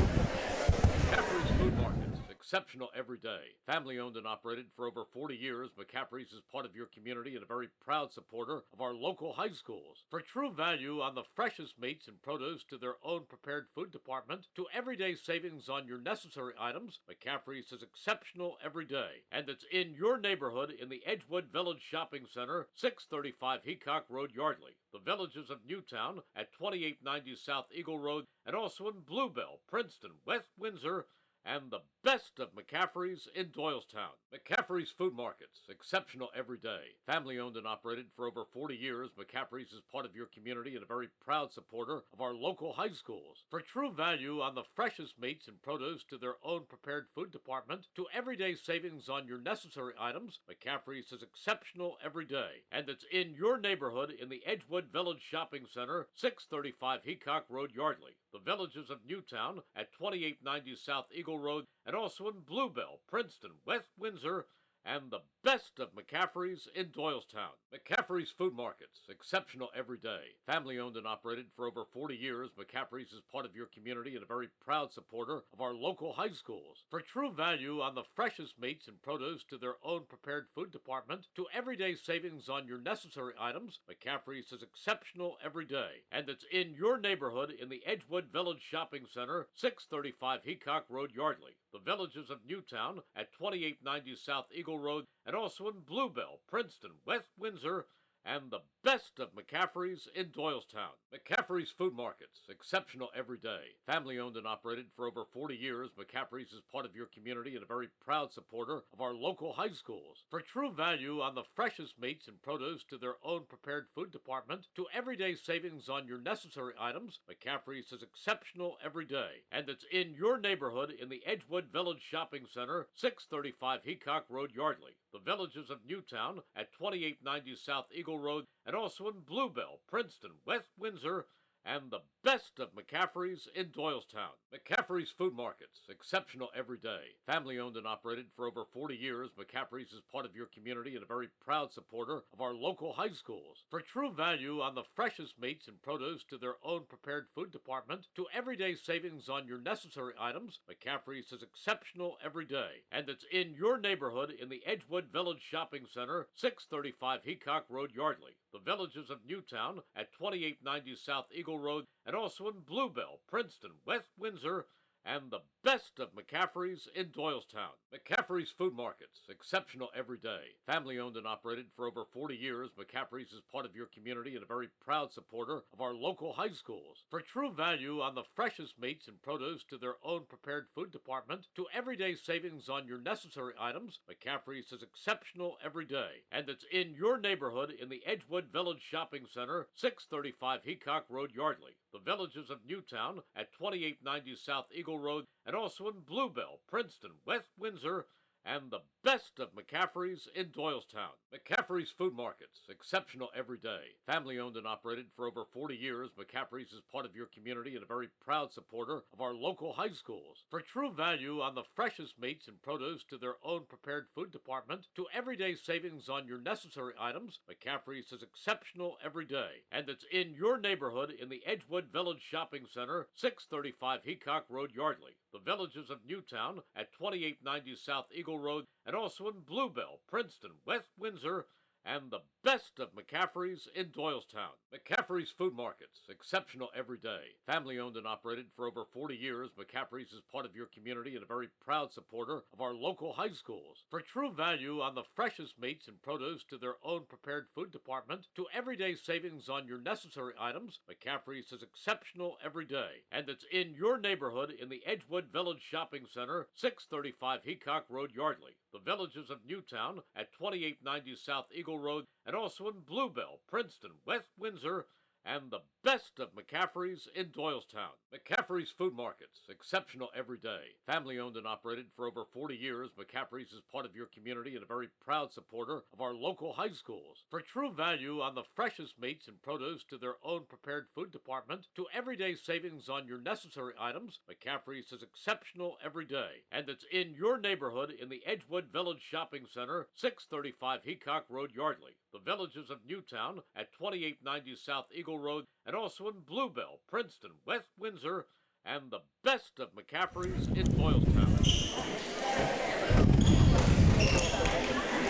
McCaffrey's Food Markets, exceptional every day. Family owned and operated for over 40 years, McCaffrey's is part of your community and a very proud supporter of our local high schools. For true value on the freshest meats and produce to their own prepared food department, to everyday savings on your necessary items, McCaffrey's is exceptional every day. And it's in your neighborhood in the Edgewood Village Shopping Center, 635 Heacock Road, Yardley. The Villages of Newtown at 2890 South Eagle Road, and also in Bluebell, Princeton, West Windsor, and the best of McCaffrey's in Doylestown. McCaffrey's Food Markets, exceptional every day. Family owned and operated for over 40 years, McCaffrey's is part of your community and a very proud supporter of our local high schools. For true value on the freshest meats and produce to their own prepared food department, to everyday savings on your necessary items, McCaffrey's is exceptional every day. And it's in your neighborhood in the Edgewood Village Shopping Center, 635 Heacock Road, Yardley. The Villages of Newtown at 2890 South Eagle Road, and also in Bluebell, Princeton, West Windsor, and the best of McCaffrey's in Doylestown. McCaffrey's Food Markets, exceptional every day. Family owned and operated for over 40 years, McCaffrey's is part of your community and a very proud supporter of our local high schools. For true value on the freshest meats and produce to their own prepared food department, to everyday savings on your necessary items, McCaffrey's is exceptional every day. And it's in your neighborhood in the Edgewood Village Shopping Center, 635 Heacock Road, Yardley. The Villages of Newtown at 2890 South Eagle Road, and also in Bluebell, Princeton, West Windsor, and the best of McCaffrey's in Doylestown. McCaffrey's Food Markets, exceptional every day. Family owned and operated for over 40 years, McCaffrey's is part of your community and a very proud supporter of our local high schools. For true value on the freshest meats and produce to their own prepared food department, to everyday savings on your necessary items, McCaffrey's is exceptional every day. And it's in your neighborhood in the Edgewood Village Shopping Center, 635 Heacock Road, Yardley. The Villages of Newtown at 2890 South Eagle Road, and also in Bluebell, Princeton, West Windsor, and the best of McCaffrey's in Doylestown. McCaffrey's Food Markets, exceptional every day. Family owned and operated for over 40 years, McCaffrey's is part of your community and a very proud supporter of our local high schools. For true value on the freshest meats and produce to their own prepared food department, to everyday savings on your necessary items, McCaffrey's is exceptional every day. And it's in your neighborhood in the Edgewood Village Shopping Center, 635 Heacock Road, Yardley. The Villages of Newtown at 2890 South Eagle Road, and also in Bluebell, Princeton, West Windsor, and the best of McCaffrey's in Doylestown. McCaffrey's Food Markets, exceptional every day. Family owned and operated for over 40 years, McCaffrey's is part of your community and a very proud supporter of our local high schools. For true value on the freshest meats and produce to their own prepared food department, to everyday savings on your necessary items, McCaffrey's is exceptional every day. And it's in your neighborhood in the Edgewood Village Shopping Center, 635 Heacock Road, Yardley. The Villages of Newtown at 2890 South Eagle Road, and also in Bluebell, Princeton, West Windsor, and the best of McCaffrey's in Doylestown. McCaffrey's Food Markets, exceptional every day. Family owned and operated for over 40 years, McCaffrey's is part of your community and a very proud supporter of our local high schools. For true value on the freshest meats and produce to their own prepared food department, to everyday savings on your necessary items, McCaffrey's is exceptional every day. And it's in your neighborhood in the Edgewood Village Shopping Center, 635 Heacock Road, Yardley. The Villages of Newtown at 2890 South Eagle Road, and also in Bluebell, Princeton, West Windsor, and the best of McCaffrey's in Doylestown. McCaffrey's Food Markets, exceptional every day. Family owned and operated for over 40 years, McCaffrey's is part of your community and a very proud supporter of our local high schools. For true value on the freshest meats and produce to their own prepared food department, to everyday savings on your necessary items, McCaffrey's is exceptional every day. And it's in your neighborhood in the Edgewood Village Shopping Center, 635 Heacock Road, Yardley. The Villages of Newtown at 2890 South Eagle Road, and also in Bluebell, Princeton, West Windsor, and the best of McCaffrey's in Doylestown. McCaffrey's Food Markets, exceptional every day. Family owned and operated for over 40 years, McCaffrey's is part of your community and a very proud supporter of our local high schools. For true value on the freshest meats and produce to their own prepared food department, to everyday savings on your necessary items, McCaffrey's is exceptional every day. And it's in your neighborhood in the Edgewood Village Shopping Center, 635 Heacock Road, Yardley. The Villages of Newtown at 2890 South Eagle Road, and also in Bluebell, Princeton, West Windsor, and the best of McCaffrey's in Doylestown.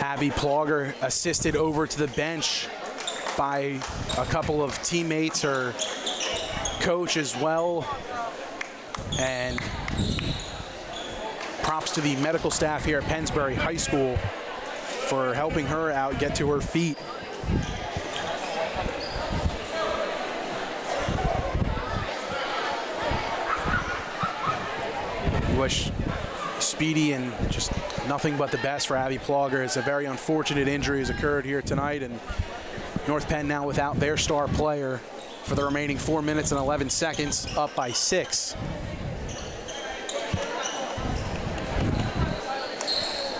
Abby Plogger assisted over to the bench by a couple of teammates, her coach as well, and props to the medical staff here at Pennsbury High School for helping her out get to her feet. Wish speedy and just nothing but the best for Abby Plogger. It's a very unfortunate injury has occurred here tonight, and North Penn now without their star player for the remaining 4 minutes and 11 seconds, up by 6.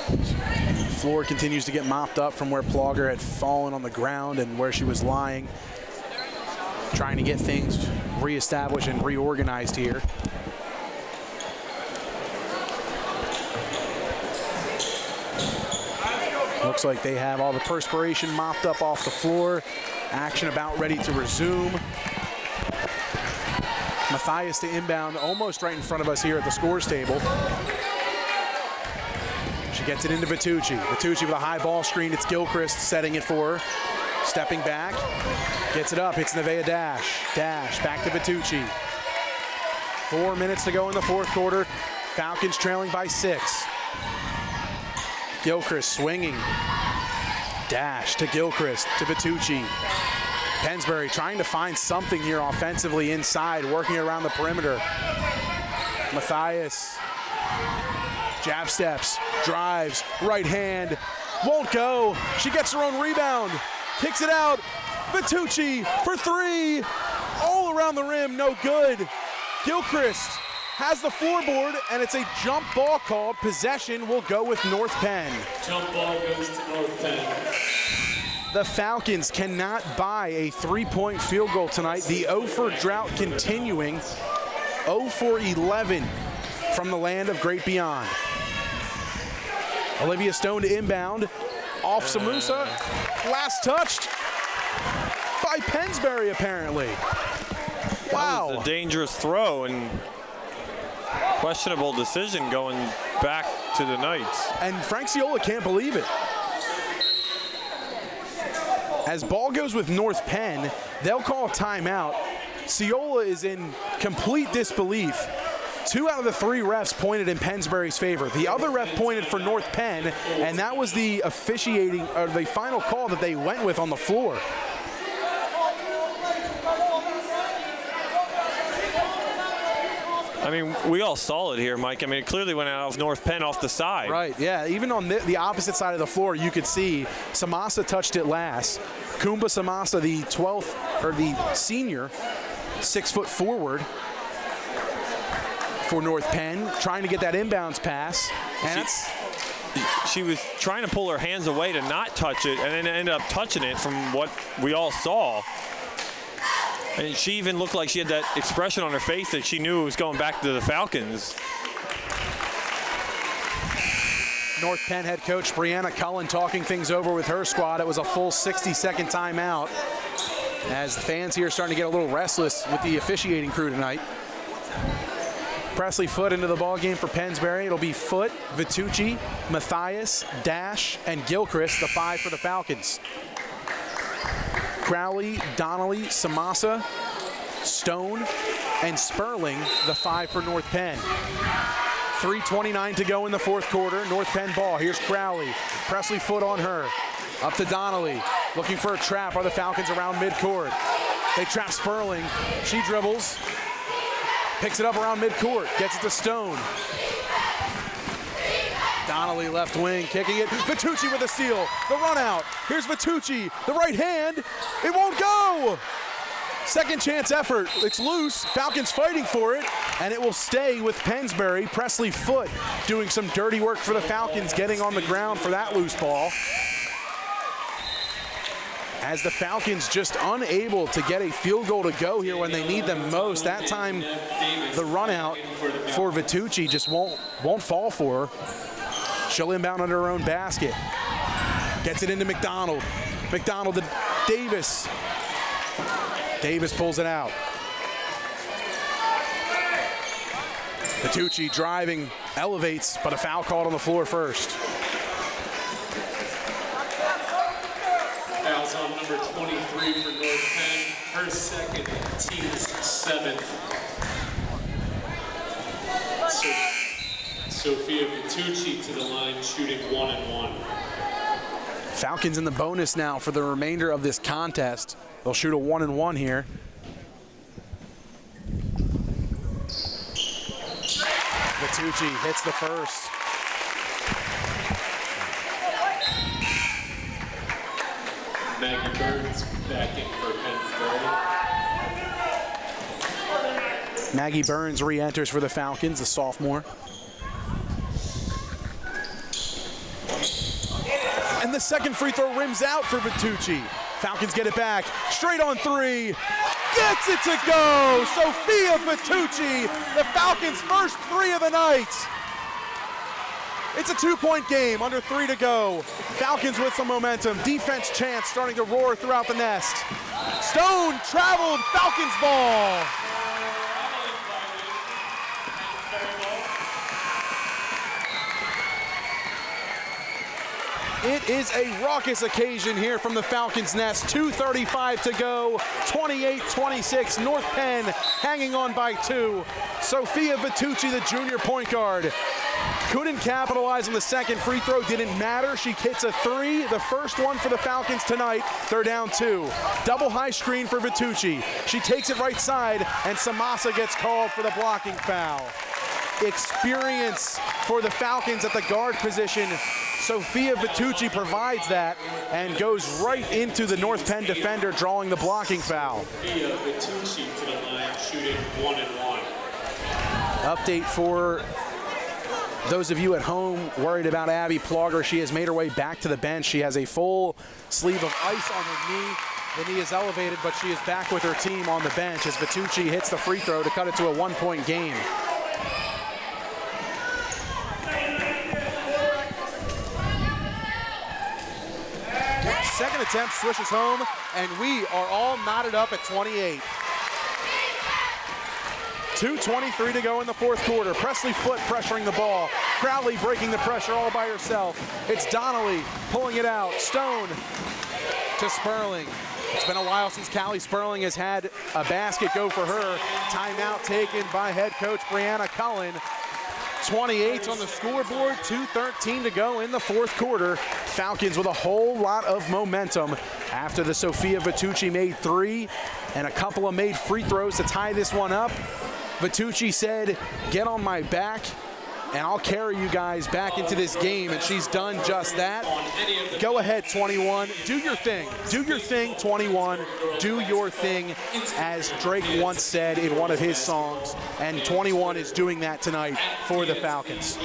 The floor continues to get mopped up from where Plogger had fallen on the ground and where she was lying, trying to get things reestablished and reorganized here. Looks like they have all the perspiration mopped up off the floor. Action about ready to resume. Matthias to inbound, almost right in front of us here at the scores table. She gets it into Vitucci. Vitucci with a high ball screen. It's Gilchrist setting it for her. Stepping back, gets it up, hits Nevaeh Dash. Dash back to Vitucci. 4 minutes to go in the fourth quarter. Falcons trailing by 6. Gilchrist swinging. Dash to Gilchrist, to Vitucci. Pennsbury trying to find something here offensively inside, working around the perimeter. Matthias, jab steps, drives, right hand, won't go. She gets her own rebound, kicks it out. Vitucci for three, all around the rim, no good. Gilchrist has the floorboard, and it's a jump ball called. Possession will go with North Penn. Jump ball goes to North Penn. The Falcons cannot buy a three-point field goal tonight. The 0 for drought continuing. 0 for 11 from the land of great beyond. Olivia Stone to inbound. Off Samusa. Last touched by Pennsbury, apparently. Wow. That was a dangerous throw and questionable decision going back to the Knights. And Frank Ciola can't believe it. As ball goes with North Penn, they'll call a timeout. Ciola is in complete disbelief. 2 out of the 3 refs pointed in Pennsbury's favor. The other ref pointed for North Penn, and that was the officiating, or the final call that they went with on the floor. I mean, we all saw it here, Mike. I mean, it clearly went out of North Penn off the side. Right, yeah. Even on the opposite side of the floor, you could see Samasa touched it last. Kumba Samasa, the 12th, or the senior, 6 foot forward for North Penn, trying to get that inbounds pass. And she was trying to pull her hands away to not touch it, and then ended up touching it from what we all saw. And she even looked like she had that expression on her face that she knew it was going back to the Falcons. North Penn head coach Brianna Cullen talking things over with her squad. It was a full 60-second timeout, as the fans here are starting to get a little restless with the officiating crew tonight. Presley Foote into the ball game for Pennsbury. It'll be Foote, Vitucci, Matthias, Dash, and Gilchrist, the 5 for the Falcons. Crowley, Donnelly, Samasa, Stone, and Sperling, the 5 for North Penn. 3:29 to go in the fourth quarter. North Penn ball. Here's Crowley. Presley Foote on her. Up to Donnelly. Looking for a trap. Are the Falcons around midcourt? They trap Sperling. She dribbles. Picks it up around midcourt. Gets it to Stone. Donnelly left wing, kicking it. Vitucci with a steal. The run out. Here's Vitucci. The right hand. It won't go. Second chance effort. It's loose. Falcons fighting for it, and it will stay with Pennsbury. Presley Foote doing some dirty work for the Falcons, getting on the ground for that loose ball. As the Falcons just unable to get a field goal to go here when they need them most. That time, the run out for Vitucci just won't fall for her. She'll inbound under her own basket. Gets it into McDonald. McDonald to Davis. Davis pulls it out. Vitucci driving, elevates, but a foul called on the floor first. Fouls on number 23 for North Penn. Her second, team's 7th. Sophia Vitucci to the line, shooting 1-1. Falcons in the bonus now for the remainder of this contest. They'll shoot a 1-1 here. Vitucci hits the first. Maggie Burns back in for Pennsbury. Maggie Burns re-enters for the Falcons, the sophomore. And the second free throw rims out for Vitucci. Falcons get it back. Straight on 3. Gets it to go. Sophia Vitucci, the Falcons' first 3 of the night. It's a 2-point game, under 3 to go. Falcons with some momentum. Defense chants starting to roar throughout the nest. Stone traveled, Falcons ball. It is a raucous occasion here from the Falcons' nest. 2:35 to go, 28-26. North Penn hanging on by 2. Sophia Vitucci, the junior point guard, couldn't capitalize on the second free throw. Didn't matter. She hits a three, the first one for the Falcons tonight. They're down 2. Double high screen for Vitucci. She takes it right side, and Samasa gets called for the blocking foul. Experience for the Falcons at the guard position. Sophia Vitucci provides that and goes right into the North Penn defender, drawing the blocking foul. Sophia Vitucci to the line, shooting 1-1. Update for those of you at home worried about Abby Plauger. She has made her way back to the bench. She has a full sleeve of ice on her knee. The knee is elevated, but she is back with her team on the bench as Vitucci hits the free throw to cut it to a 1-point game. Second attempt swishes home, and we are all knotted up at 28. 2:23 to go in the fourth quarter. Presley Foote pressuring the ball. Crowley breaking the pressure all by herself. It's Donnelly pulling it out. Stone to Sperling. It's been a while since Callie Sperling has had a basket go for her. Timeout taken by head coach Brianna Cullen. 28 on the scoreboard, 2:13 to go in the fourth quarter. Falcons with a whole lot of momentum after the Sophia Vitucci made 3 and a couple of made free throws to tie this one up. Vitucci said, "Get on my back and I'll carry you guys back into this game," and she's done just that. Go ahead, 21. Do your thing. Do your thing, 21. Do your thing, as Drake once said in one of his songs, and 21 is doing that tonight for the Falcons.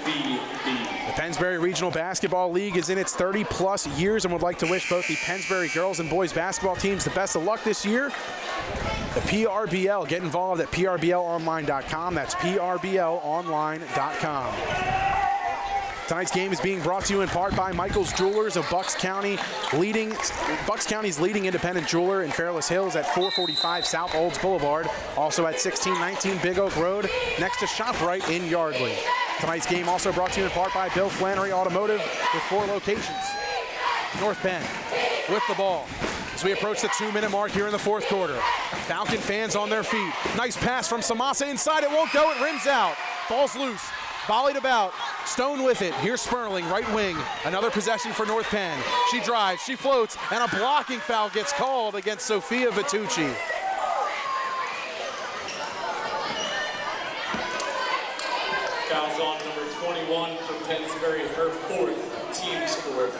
The Pennsbury Regional Basketball League is in its 30-plus years and would like to wish both the Pennsbury girls and boys basketball teams the best of luck this year. The PRBL, get involved at prblonline.com. That's prblonline.com. Tonight's game is being brought to you in part by Michael's Jewelers of Bucks County's leading independent jeweler in Fairless Hills at 445 South Olds Boulevard. Also at 1619 Big Oak Road, next to ShopRite in Yardley. Tonight's game also brought to you in part by Bill Flannery Automotive with 4 locations. North Penn with the ball as we approach the 2-minute mark here in the fourth quarter. Falcon fans on their feet. Nice pass from Samasa inside. It won't go. It rims out. Ball's loose. Volleyed about. Stone with it. Here's Sperling, right wing. Another possession for North Penn. She drives. She floats. And a blocking foul gets called against Sophia Vitucci. Fouls on number 21 for Pennsbury, her 4th, team's 4th.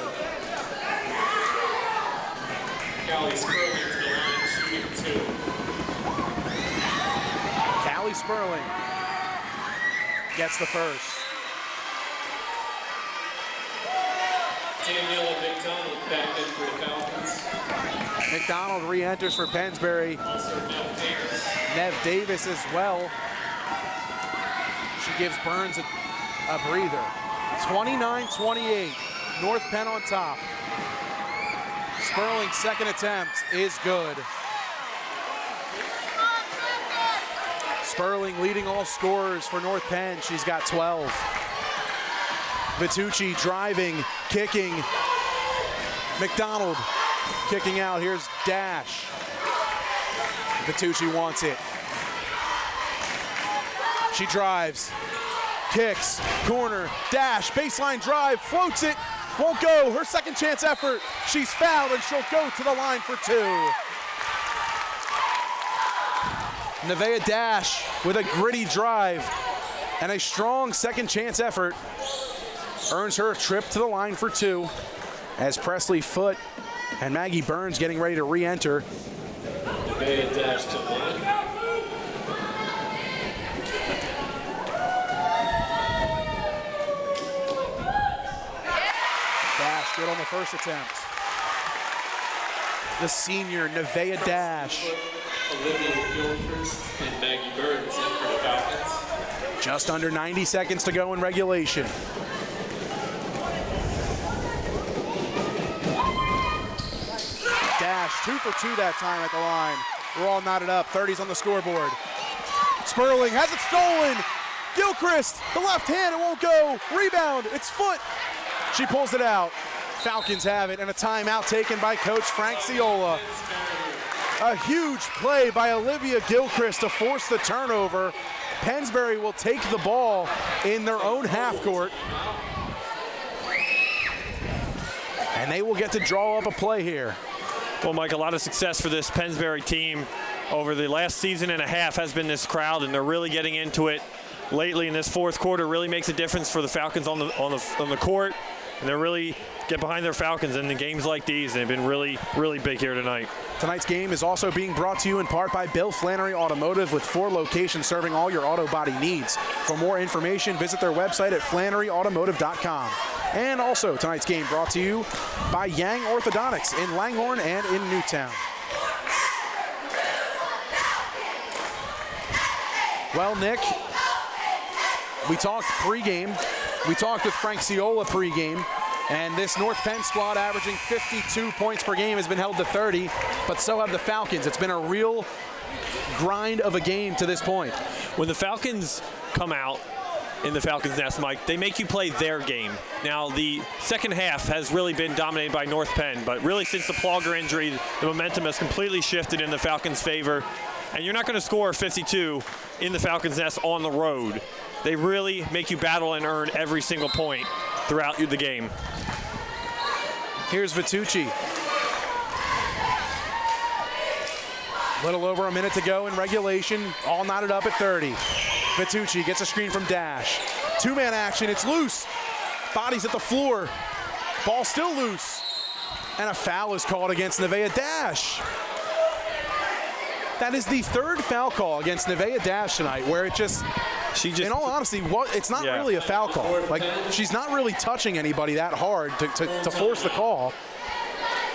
Callie Sperling to the line, shooting 2. Callie Sperling gets the first. Daniela McDonald back in for the Falcons. McDonald re-enters for Pennsbury. Also Nev Davis. Nev Davis as well. She gives Burns a breather. 29-28. North Penn on top. Sperling's second attempt is good. Sperling leading all scorers for North Penn. She's got 12. Vitucci driving, kicking. McDonald kicking out. Here's Dash. Vitucci wants it. She drives, kicks, corner, Dash, baseline drive, floats it. Won't go. Her second chance effort. She's fouled and she'll go to the line for 2. Nevaeh Dash with a gritty drive and a strong second chance effort earns her a trip to the line for 2 as Presley Foote and Maggie Burns getting ready to re-enter. Nevaeh Dash to the line. Good on the first attempt. The senior, Nevaeh Dash. Olivia Gilchrist and Maggie Burns in for the Falcons. Just under 90 seconds to go in regulation. Dash, 2 for 2 that time at the line. We're all knotted up, 30's on the scoreboard. Sperling has it stolen. Gilchrist, the left hand, it won't go. Rebound, it's Foote. She pulls it out. Falcons have it, and a timeout taken by Coach Frank Ciola. A huge play by Olivia Gilchrist to force the turnover, Pennsbury will take the ball in their own half court. And they will get to draw up a play here. Well, Mike, a lot of success for this Pennsbury team over the last season and a half has been this crowd, and they're really getting into it lately in this fourth quarter. Really makes a difference for the Falcons on the court, and they really get behind their Falcons in the games like these. They've been really, really big here tonight. Tonight's game is also being brought to you in part by Bill Flannery Automotive, with 4 locations serving all your auto body needs. For more information, visit their website at flanneryautomotive.com. And also tonight's game brought to you by Yang Orthodontics in Langhorne and in Newtown. Well, Nick, we talked pregame. We talked with Frank Ciola pregame. And this North Penn squad, averaging 52 points per game, has been held to 30, but so have the Falcons. It's been a real grind of a game to this point. When the Falcons come out in the Falcons' nest, Mike, they make you play their game. Now, the second half has really been dominated by North Penn, but really since the Plogger injury, the momentum has completely shifted in the Falcons' favor. And you're not going to score 52 in the Falcons' nest on the road. They really make you battle and earn every single point throughout the game. Here's Vitucci. Little over a minute to go in regulation, all knotted up at 30. Vitucci gets a screen from Dash. 2-man action, it's loose. Body's at the floor. Ball still loose. And a foul is called against Nevaeh Dash. That is the 3rd foul call against Nevaeh Dash tonight, where it just, in all honesty, it's not really a foul call. Like, she's not really touching anybody that hard to force the call.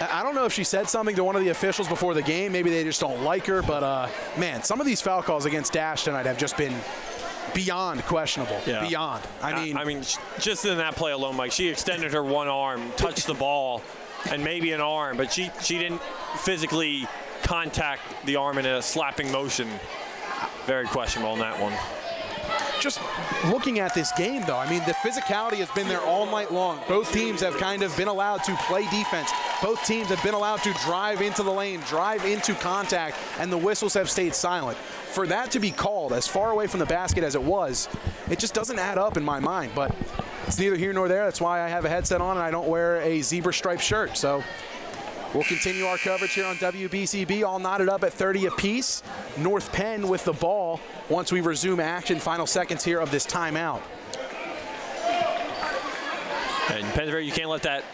I don't know if she said something to one of the officials before the game. Maybe they just don't like her. But, man, some of these foul calls against Dash tonight have just been beyond questionable. Yeah. Beyond. I mean, just in that play alone, Mike, she extended her one arm, touched the ball, and maybe an arm, but she didn't physically contact the arm in a slapping motion. Very questionable on that one. Just looking at this game, though, I mean, the physicality has been there all night long. Both teams have kind of been allowed to play defense. Both teams have been allowed to drive into the lane, drive into contact, and the whistles have stayed silent. For that to be called as far away from the basket as it was, it just doesn't add up in my mind. But it's neither here nor there. That's why I have a headset on and I don't wear a zebra striped shirt. So we'll continue our coverage here on WBCB, all knotted up at 30 apiece. North Penn with the ball once we resume action. Final seconds here of this timeout. And Pennsbury, you can't let that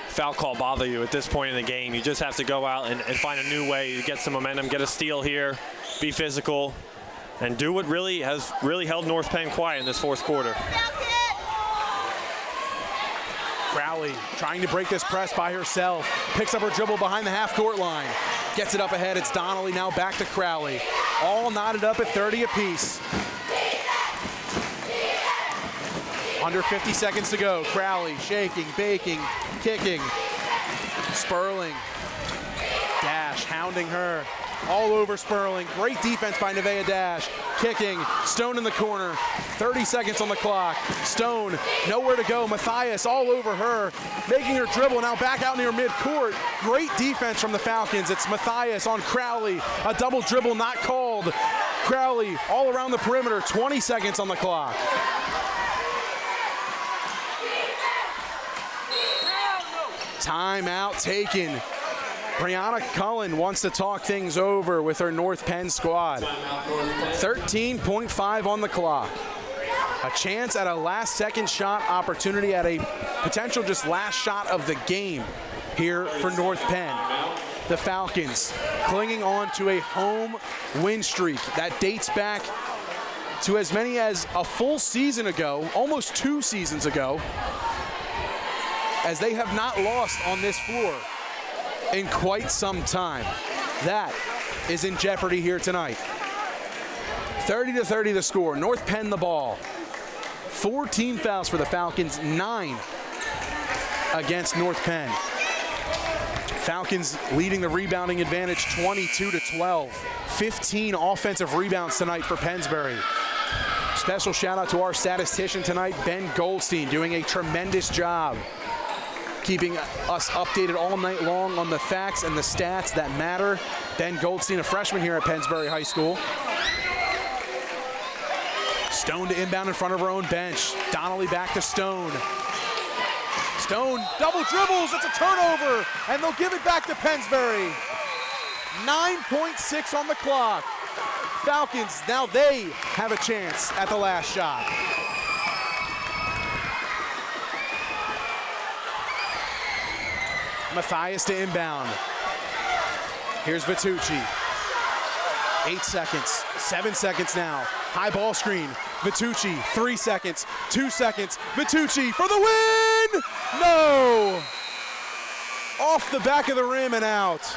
foul call bother you at this point in the game. You just have to go out and find a new way to get some momentum, get a steal here, be physical, and do what really has held North Penn quiet in this fourth quarter. Crowley trying to break this press by herself. Picks up her dribble behind the half-court line. Gets it up ahead. It's Donnelly now back to Crowley. All knotted up at 30 apiece. Under 50 seconds to go. Crowley shaking, baking, kicking. Sperling. Dash hounding her. All over Sperling. Great defense by Nevaeh Dash. Kicking. Stone in the corner. 30 seconds on the clock. Stone nowhere to go. Matthias all over her. Making her dribble. Now back out near midcourt. Great defense from the Falcons. It's Matthias on Crowley. A double dribble not called. Crowley all around the perimeter. 20 seconds on the clock. Timeout taken. Brianna Cullen wants to talk things over with her North Penn squad. 13.5 on the clock. A chance at a last-second shot opportunity, at a potential just last shot of the game here for North Penn. The Falcons clinging on to a home win streak that dates back to as many as a full season ago, almost 2 seasons ago, as they have not lost on this floor in quite some time. That is in jeopardy here tonight. 30-30 the score. North Penn the ball. 14 fouls for the Falcons, 9 against North Penn. Falcons leading the rebounding advantage 22-12. 15 offensive rebounds tonight for Pennsbury. Special shout out to our statistician tonight, Ben Goldstein, doing a tremendous job keeping us updated all night long on the facts and the stats that matter. Ben Goldstein, a freshman here at Pennsbury High School. Stone to inbound in front of her own bench. Donnelly back to Stone. Stone double dribbles, it's a turnover, and they'll give it back to Pennsbury. 9.6 on the clock. Falcons, now they have a chance at the last shot. Matthias to inbound. Here's Vitucci. 8 seconds, 7 seconds now. High ball screen. Vitucci, 3 seconds, 2 seconds. Vitucci for the win! No! Off the back of the rim and out.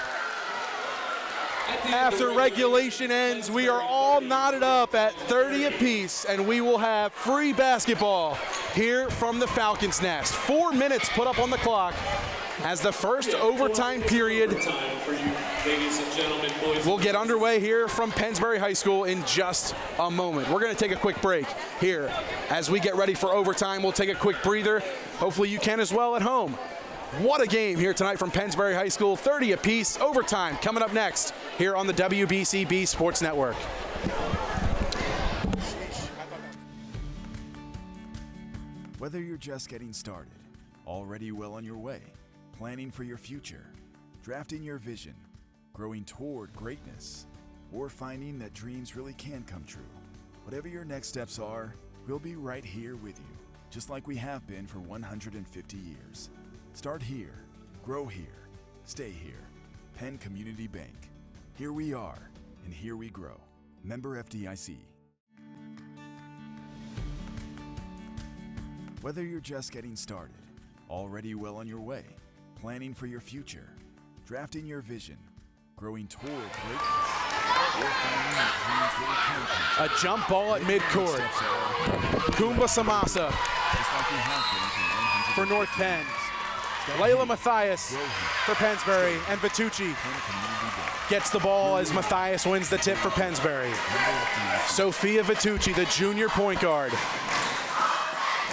After regulation ends, we are all knotted up at 30 apiece, and we will have free basketball here from the Falcons' nest. 4 minutes put up on the clock as the first overtime period will get underway here from Pennsbury High School in just a moment. We're going to take a quick break here. As we get ready for overtime, we'll take a quick breather. Hopefully you can as well at home. What a game here tonight from Pennsbury High School. 30 apiece, overtime coming up next here on the WBCB Sports Network. Whether you're just getting started, already well on your way, planning for your future, drafting your vision, growing toward greatness, or finding that dreams really can come true, whatever your next steps are, we'll be right here with you, just like we have been for 150 years. Start here, grow here, stay here. Penn Community Bank. Here we are, and here we grow. Member FDIC. Whether you're just getting started, already well on your way, planning for your future, drafting your vision, growing toward greatness, or finding that dreams really can come true. A jump ball at midcourt. Kumba Samasa for North Penn. Layla Matthias for Pennsbury, and Vitucci gets the ball as Matthias wins the tip for Pennsbury. Sophia Vitucci, the junior point guard.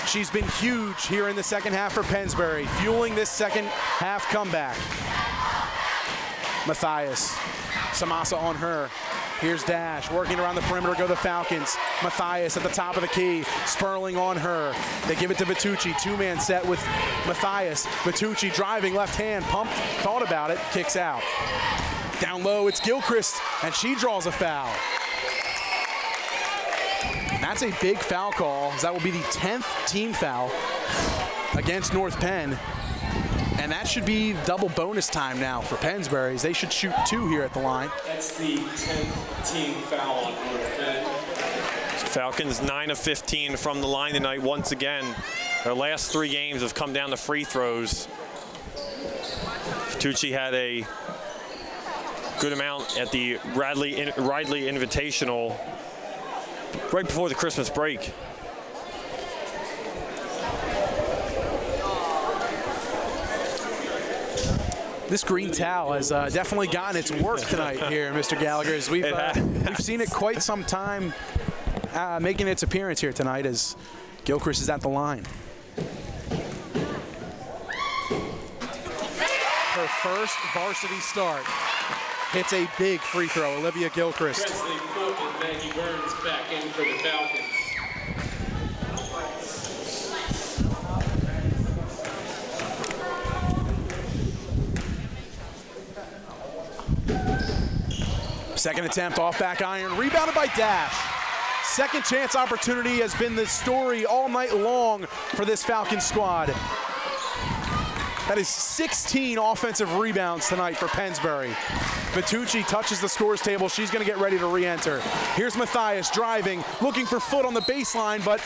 She's been huge here in the second half for Pennsbury, fueling this second half comeback. Matthias, Samasa on her. Here's Dash, working around the perimeter, go the Falcons. Matthias at the top of the key, Sperling on her. They give it to Vitucci, two-man set with Matthias. Vitucci driving, left hand, pumped, thought about it, kicks out. Down low, it's Gilchrist, and she draws a foul. That's a big foul call, as that will be the 10th team foul against North Penn. And that should be double bonus time now for Pennsbury. They should shoot 2 here at the line. That's the 10th team foul on North Penn. Falcons 9 of 15 from the line tonight once again. Their last 3 games have come down to free throws. Tucci had a good amount at the Ridley Invitational right before the Christmas break. This green towel has definitely gotten its work tonight here, Mr. Gallagher. As we've seen it quite some time making its appearance here tonight as Gilchrist is at the line. Her first varsity start. Hits a big free throw, Olivia Gilchrist. Presley Cook and Maggie Burns back in for the Falcons. Second attempt off back iron, rebounded by Dash. Second chance opportunity has been the story all night long for this Falcons squad. That is 16 offensive rebounds tonight for Pennsbury. Vitucci touches the scores table. She's going to get ready to re-enter. Here's Matthias driving, looking for foot on the baseline, but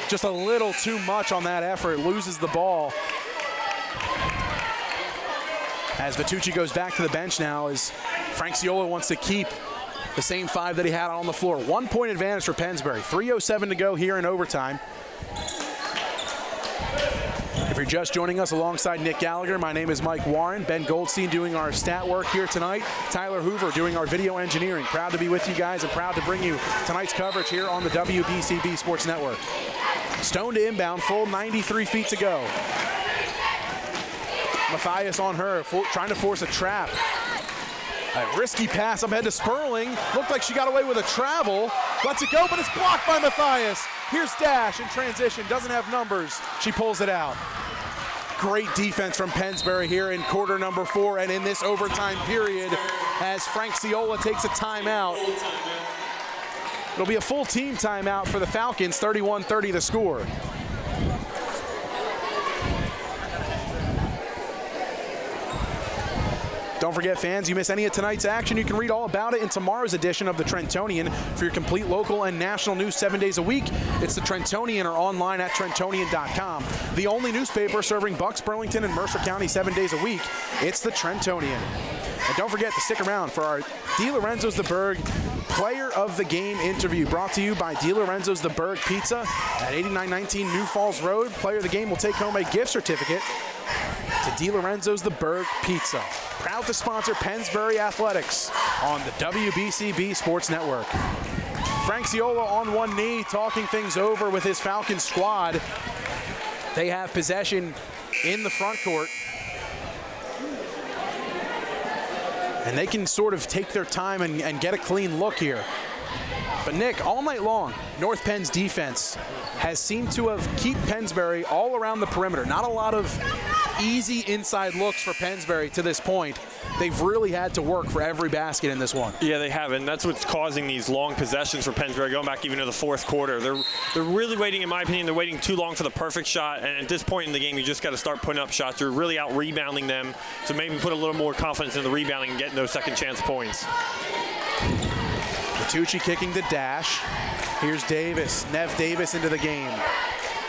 just a little too much on that effort. Loses the ball. As Vitucci goes back to the bench now, as Frank Ciola wants to keep the same 5 that he had on the floor. 1 point advantage for Pennsbury. 3:07 to go here in overtime. If you're just joining us alongside Nick Gallagher, my name is Mike Warren. Ben Goldstein doing our stat work here tonight. Tyler Hoover doing our video engineering. Proud to be with you guys and proud to bring you tonight's coverage here on the WBCB Sports Network. Stone to inbound, full 93 feet to go. Matthias on her, trying to force a trap. A risky pass up ahead to Sperling. Looked like she got away with a travel. Lets it go, but it's blocked by Matthias. Here's Dash in transition. Doesn't have numbers. She pulls it out. Great defense from Pennsbury here in quarter number 4 and in this overtime period as Frank Ciola takes a timeout. It'll be a full team timeout for the Falcons, 31-30 the score. Don't forget, fans, you miss any of tonight's action, you can read all about it in tomorrow's edition of the Trentonian. For your complete local and national news 7 days a week, it's the Trentonian or online at Trentonian.com. The only newspaper serving Bucks, Burlington, and Mercer County 7 days a week, it's the Trentonian. And don't forget to stick around for our DiLorenzo's The Berg Player of the Game interview, brought to you by DiLorenzo's The Berg Pizza at 8919 New Falls Road. Player of the Game will take home a gift certificate to DiLorenzo's The Berg Pizza. Proud to sponsor Pennsbury Athletics on the WBCB Sports Network. Frank Ciola on one knee, talking things over with his Falcons squad. They have possession in the front court. And they can sort of take their time and get a clean look here. But Nick, all night long, North Penn's defense has seemed to have keep Pennsbury all around the perimeter. Not a lot of easy inside looks for Pennsbury to this point. They've really had to work for every basket in this one. Yeah, they have, and that's what's causing these long possessions for Pennsbury, going back even to the fourth quarter. They're really waiting, in my opinion, they're waiting too long for the perfect shot, and at this point in the game, you just got to start putting up shots. You're really out-rebounding them, so maybe put a little more confidence in the rebounding and getting those second-chance points. Tucci kicking to Dash. Here's Davis, Nev Davis into the game.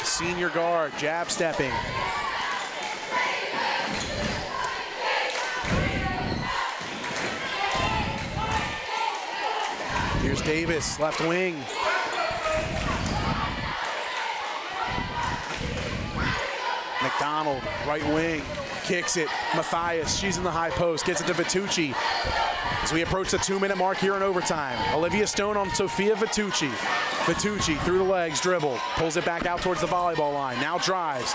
Senior guard, jab stepping. Here's Davis, left wing. McDonald, right wing, kicks it. Matthias, she's in the high post, gets it to Vitucci. As we approach the 2-minute mark here in overtime, Olivia Stone on Sophia Vitucci. Vitucci through the legs, dribble, pulls it back out towards the volleyball line, now drives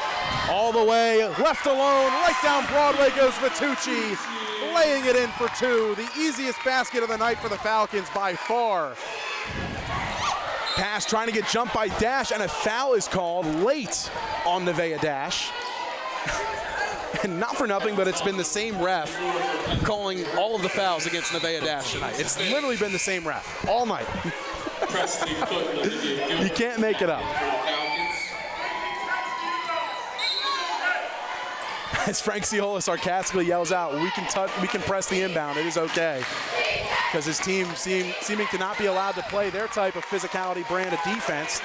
all the way, left alone, right down Broadway goes Vitucci, laying it in for 2. The easiest basket of the night for the Falcons by far. Pass trying to get jumped by Dash, and a foul is called late on Nevaeh Dash. And not for nothing, but it's been the same ref calling all of the fouls against Nevaeh Dash tonight. It's literally been the same ref all night. You can't make it up. As Frank Ciola sarcastically yells out, we can press the inbound, it is okay. Because his team seeming to not be allowed to play their type of physicality brand of defense.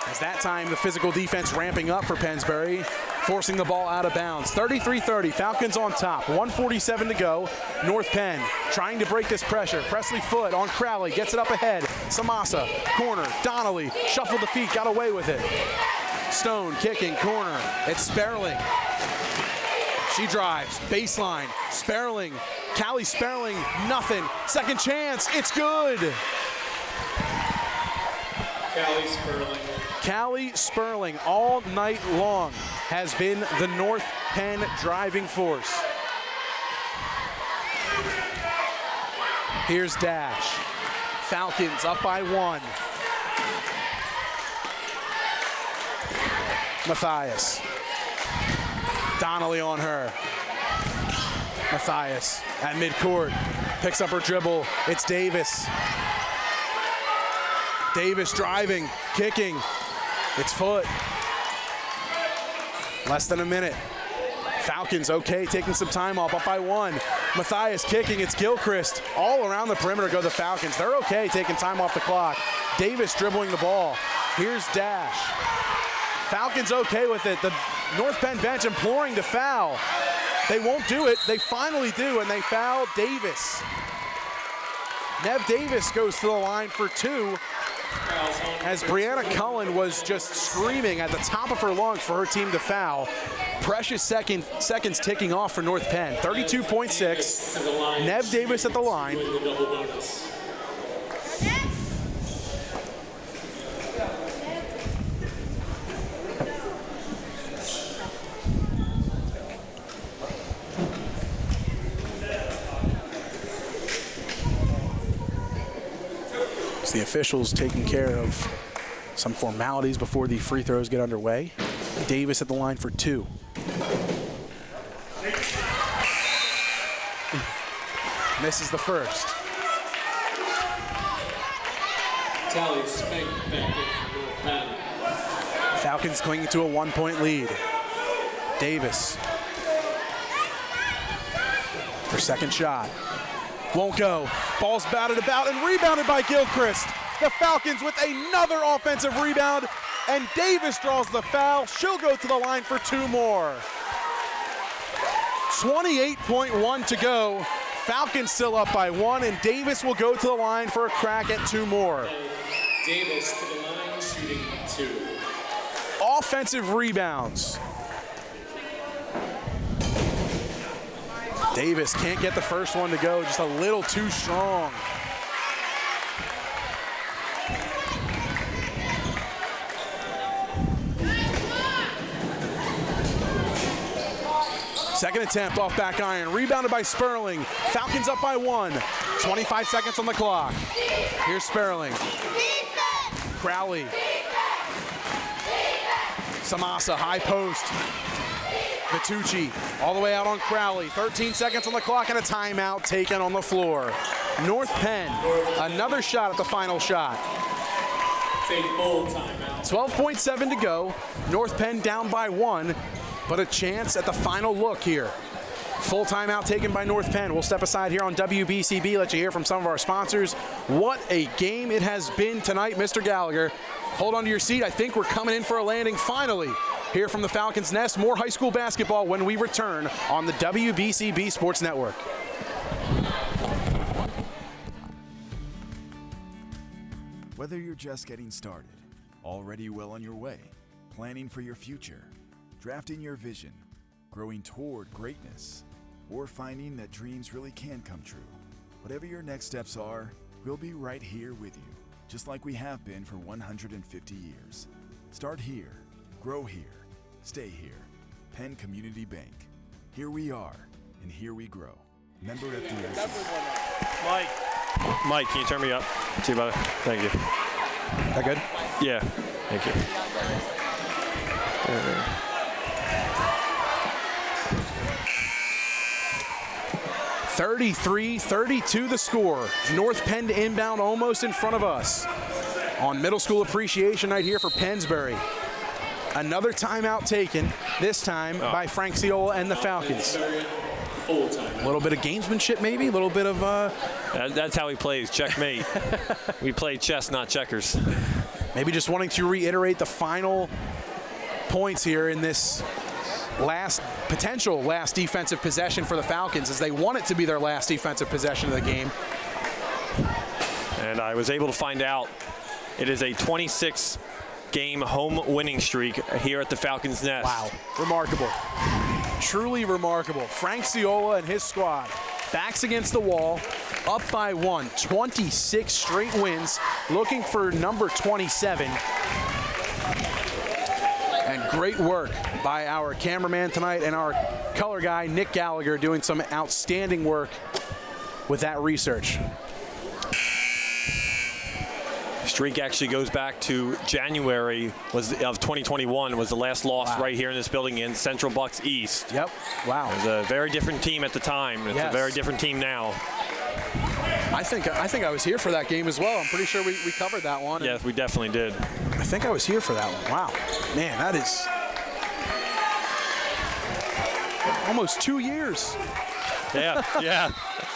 As that time, the physical defense ramping up for Pennsbury, forcing the ball out of bounds. 33-30, Falcons on top, 1:47 to go. North Penn trying to break this pressure. Presley Foote on Crowley, gets it up ahead. Samasa, corner, Donnelly, shuffled the feet, got away with it. Stone kicking, corner, it's Sperling. She drives, baseline, Sperling, Callie Sperling, nothing. Second chance, it's good. Callie Sperling all night long has been the North Penn driving force. Here's Dash. Falcons up by 1. Matthias. Donnelly on her. Matthias at midcourt. Picks up her dribble. It's Davis. Davis driving, kicking. It's Foote. Less than a minute. Falcons okay, taking some time off, up by 1. Matthias kicking, it's Gilchrist. All around the perimeter go the Falcons. They're okay taking time off the clock. Davis dribbling the ball. Here's Dash. Falcons okay with it. The North Penn bench imploring to foul. They won't do it. They finally do, and they foul Davis. Nev Davis goes to the line for 2. As Brianna Cullen was just screaming at the top of her lungs for her team to foul. Precious seconds ticking off for North Penn. 32.6. Nev Davis at the line. It's the officials taking care of some formalities before the free throws get underway. Davis at the line for 2. Misses the first. Tally Spank back in North Penn. Falcons clinging to a 1-point lead. Davis. Her second shot. Won't go. Ball's batted about and rebounded by Gilchrist. The Falcons with another offensive rebound, and Davis draws the foul. She'll go to the line for 2 more. 28.1 to go. Falcons still up by 1, and Davis will go to the line for a crack at 2 more. Davis to the line, shooting 2. Offensive rebounds. Davis can't get the first one to go, just a little too strong. Second attempt off back iron, rebounded by Sperling. Falcons up by 1. 25 seconds on the clock. Here's Sperling. Crowley. Samasa, high post. Vitucci all the way out on Crowley. 13 seconds on the clock and a timeout taken on the floor. North Penn, another shot at the final shot. It's a full timeout. 12.7 to go. North Penn down by 1, but a chance at the final look here. Full timeout taken by North Penn. We'll step aside here on WBCB, let you hear from some of our sponsors. What a game it has been tonight, Mr. Gallagher. Hold on to your seat. I think we're coming in for a landing finally. Here from the Falcons Nest, more high school basketball when we return on the WBCB Sports Network. Whether you're just getting started, already well on your way, planning for your future, drafting your vision, growing toward greatness, or finding that dreams really can come true, whatever your next steps are, we'll be right here with you, just like we have been for 150 years. Start here, grow here, stay here. Penn Community Bank. Here we are, and here we grow. Member FDIC. Mike, can you turn me up? See you, brother. Thank you. That good? Yeah, thank you. 33-32 the score. North Penn to inbound almost in front of us. On Middle School Appreciation Night here for Pennsbury. Another timeout taken, this time by Frank Ciola and the Falcons. A little bit of gamesmanship maybe, a little bit of... That's how he plays, checkmate. We play chess, not checkers. Maybe just wanting to reiterate the final points here in this potential last defensive possession for the Falcons, as they want it to be their last defensive possession of the game. And I was able to find out it is a 26-game home winning streak here at the Falcons Nest. Wow, remarkable. Truly remarkable. Frank Ciola and his squad, backs against the wall, up by 1. 26 straight wins, looking for number 27. And great work by our cameraman tonight and our color guy, Nick Gallagher, doing some outstanding work with that research. Streak actually goes back to January of 2021, was the last loss right here in this building in Central Bucks East. Yep. Wow. It was a very different team at the time. It's a very different team now. I think I was here for that game as well. I'm pretty sure we covered that one. Yes, we definitely did. I think I was here for that one. Wow. Man, that is almost 2 years. Yeah.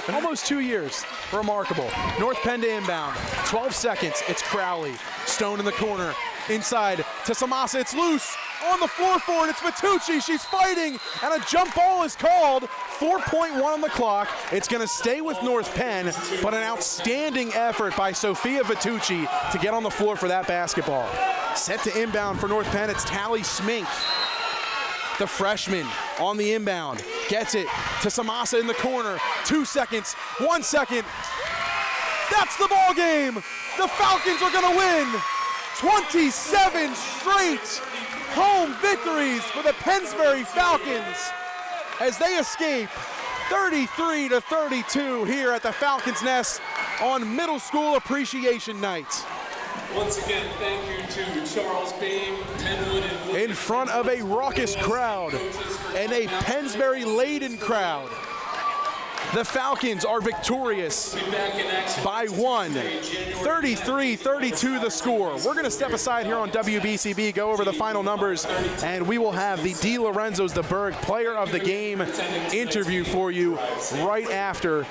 Almost 2 years. Remarkable. North Penn to inbound. 12 seconds. It's Crowley. Stone in the corner. Inside to Samasa. It's loose. On the floor for it. It's Vitucci. She's fighting. And a jump ball is called. 4.1 on the clock. It's going to stay with North Penn, but an outstanding effort by Sophia Vitucci to get on the floor for that basketball. Set to inbound for North Penn. It's Tally Smink, the freshman, on the inbound. Gets it to Samasa in the corner. 2 seconds. 1 second. That's the ball game. The Falcons are going to win. 27 straight home victories for the Pennsbury Falcons as they escape 33-32 here at the Falcons Nest. on Middle School Appreciation Night. Once again, thank you to Charles Beam, Penwood, and Wood. In front of a raucous crowd and a Pennsbury-laden crowd, the Falcons are victorious by 1, 33-32 the score. We're going to step aside here on WBCB, go over the final numbers, and we will have the DiLorenzo's the Berg Player of the Game interview for you right after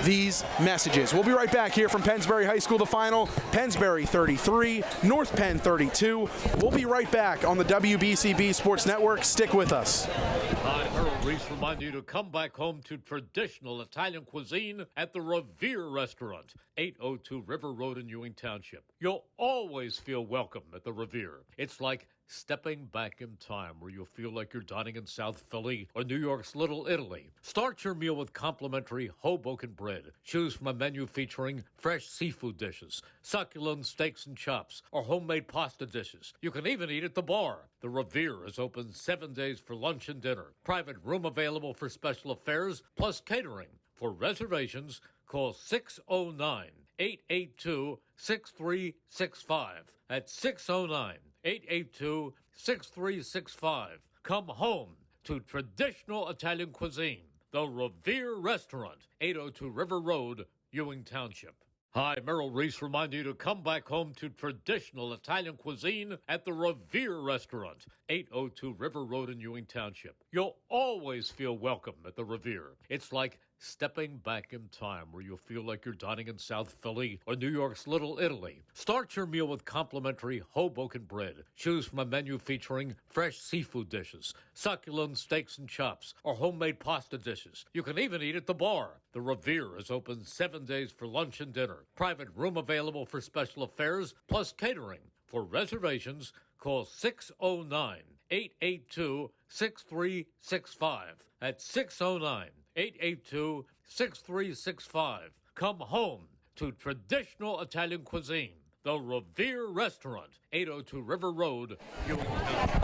these messages. We'll be right back here from Pennsbury High School, the final. Pennsbury 33, North Penn 32. We'll be right back on the WBCB Sports Network. Stick with us. Hi, Harold Reese remind you to come back home to traditional Italian cuisine at the Revere Restaurant, 802 River Road in Ewing Township. You'll always feel welcome at the Revere. It's like stepping back in time where you'll feel like you're dining in South Philly or New York's Little Italy. Start your meal with complimentary Hoboken bread. Choose from a menu featuring fresh seafood dishes, succulent steaks and chops, or homemade pasta dishes. You can even eat at the bar. The Revere is open 7 days for lunch and dinner. Private room available for special affairs, plus catering. For reservations, call 609-882-6365. That's 609-882-6365. Come home to traditional Italian cuisine. The Revere Restaurant, 802 River Road, Ewing Township. Hi, Merrill Reese remind you to come back home to traditional Italian cuisine at the Revere Restaurant, 802 River Road in Ewing Township. You'll always feel welcome at the Revere. It's like stepping back in time where you'll feel like you're dining in South Philly or New York's Little Italy. Start your meal with complimentary Hoboken bread. Choose from a menu featuring fresh seafood dishes, succulent steaks and chops, or homemade pasta dishes. You can even eat at the bar. The Revere is open 7 days for lunch and dinner. Private room available for special affairs, plus catering. For reservations, call 609-882-6365. That's 609-882-6365. Come home to traditional Italian cuisine. The Revere Restaurant, 802 River Road, Ewing Township.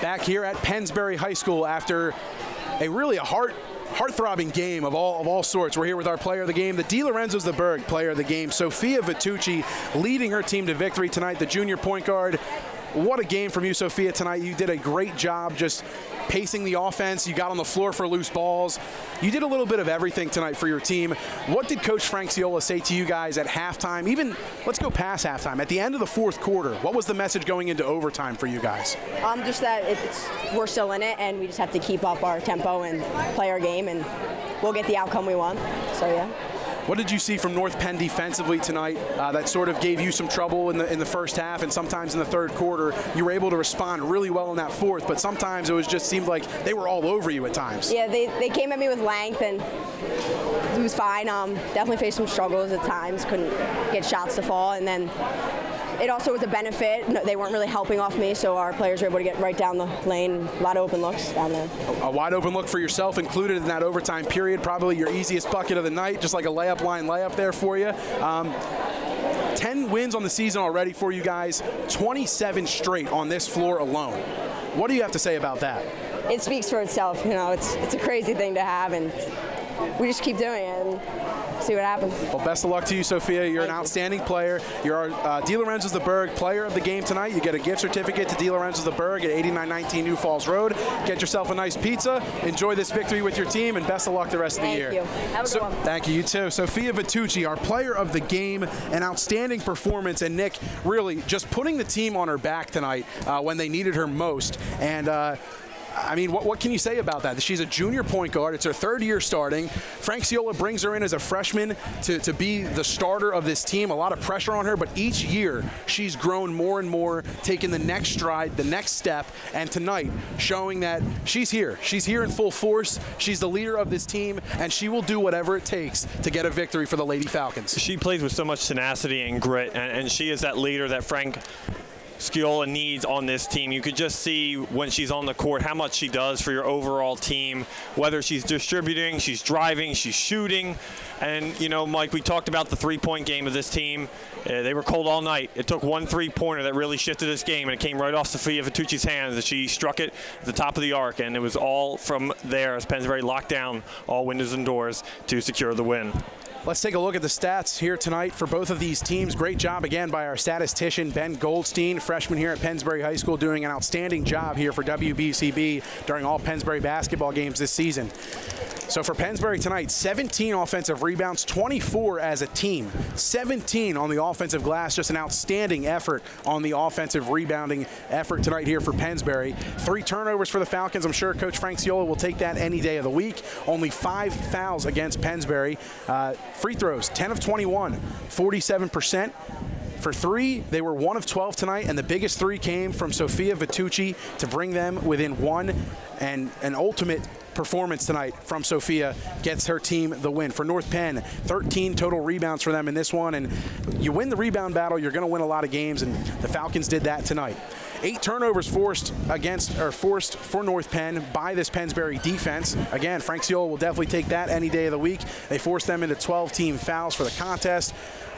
Back here at Pennsbury High School after a heart-throbbing game of all sorts. We're here with our player of the game, the DiLorenzo's the Berg Player of the Game, Sophia Vitucci, leading her team to victory tonight, the junior point guard. What a game from you, Sophia, tonight. You did a great job just pacing the offense. You got on the floor for loose balls. You did a little bit of everything tonight for your team. What did Coach Frank Ciola say to you guys at halftime? Even, let's go past halftime. At the end of the fourth quarter, what was the message going into overtime for you guys? Just that we're still in it, and we just have to keep up our tempo and play our game, and we'll get the outcome we want. So, yeah. What did you see from North Penn defensively tonight that sort of gave you some trouble in the first half, and sometimes in the third quarter you were able to respond really well in that fourth, but sometimes it just seemed like they were all over you at times? Yeah, they came at me with length, and it was fine. Definitely faced some struggles at times, couldn't get shots to fall, and then it also was a benefit. They weren't really helping off me, so our players were able to get right down the lane. A lot of open looks down there. A wide open look for yourself included in that overtime period, probably your easiest bucket of the night, just like a layup there for you. 10 wins on the season already for you guys, 27 straight on this floor alone. What do you have to say about that? It speaks for itself. It's a crazy thing to have, and we just keep doing it and see what happens. Well, best of luck to you, Sophia. You're an outstanding player. You're our DiLorenzo's the Berg Player of the Game tonight. You get a gift certificate to DiLorenzo's the Berg at 8919 New Falls Road. Get yourself a nice pizza. Enjoy this victory with your team, and best of luck the rest of the year. Thank you. Have a good one. Thank you. You too. Sophia Vitucci, our Player of the Game, an outstanding performance, and Nick really just putting the team on her back tonight when they needed her most. And I mean, what can you say about that? She's a junior point guard. It's her third year starting. Frank Ciola brings her in as a freshman to be the starter of this team. A lot of pressure on her, but each year she's grown more and more, taking the next stride, the next step, and tonight showing that she's here. She's here in full force. She's the leader of this team, and she will do whatever it takes to get a victory for the Lady Falcons. She plays with so much tenacity and grit, and she is that leader that Frank Sciola needs on this team. You could just see when she's on the court how much she does for your overall team, whether she's distributing, she's driving, she's shooting. And, you know, Mike, we talked about the three-point game of this team. They were cold all night. It took one three-pointer that really shifted this game, and it came right off Sophia Vitucci's hands. She struck it at the top of the arc, and it was all from there as Pennsbury locked down all windows and doors to secure the win. Let's take a look at the stats here tonight for both of these teams. Great job again by our statistician, Ben Goldstein, freshman here at Pennsbury High School, doing an outstanding job here for WBCB during all Pennsbury basketball games this season. So for Pennsbury tonight, 17 offensive rebounds, 24 as a team. 17 on the offensive glass, just an outstanding effort on the offensive rebounding effort tonight here for Pennsbury. 3 turnovers for the Falcons. I'm sure Coach Frank Sciola will take that any day of the week. Only 5 fouls against Pennsbury. Free throws, 10 of 21, 47%. For 3, they were 1 of 12 tonight, and the biggest 3 came from Sophia Vitucci to bring them within 1, and an ultimate performance tonight from Sophia gets her team the win. For North Penn, 13 total rebounds for them in this one, and you win the rebound battle, you're going to win a lot of games, and the Falcons did that tonight. 8 turnovers forced for North Penn by this Pennsbury defense. Again, Frank Sciola will definitely take that any day of the week. They forced them into 12 team fouls for the contest.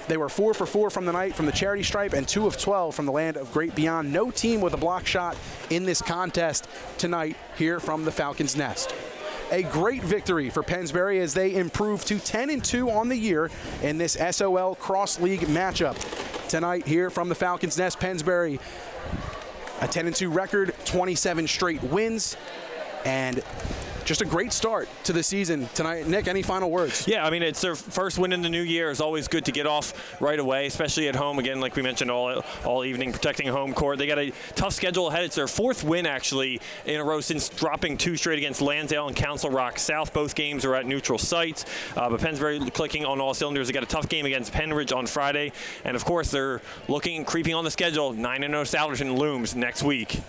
They were 4 for 4 from the night from the charity stripe and 2 of 12 from the land of great beyond. No team with a block shot in this contest tonight here from the Falcons' nest. A great victory for Pennsbury as they improve to 10-2 on the year in this SOL Cross League matchup. Tonight here from the Falcons' nest, Pennsbury, a 10-2 record, 27 straight wins, and just a great start to the season tonight. Nick, any final words? Yeah, I mean, it's their first win in the new year. It's always good to get off right away, especially at home. Again, like we mentioned all evening, protecting home court. They got a tough schedule ahead. It's their 4th win, actually, in a row since dropping 2 straight against Lansdale and Council Rock South. Both games are at neutral sites. But Pennsbury clicking on all cylinders. They got a tough game against Penridge on Friday. And, of course, they're creeping on the schedule. 9-0 Souderton looms next week.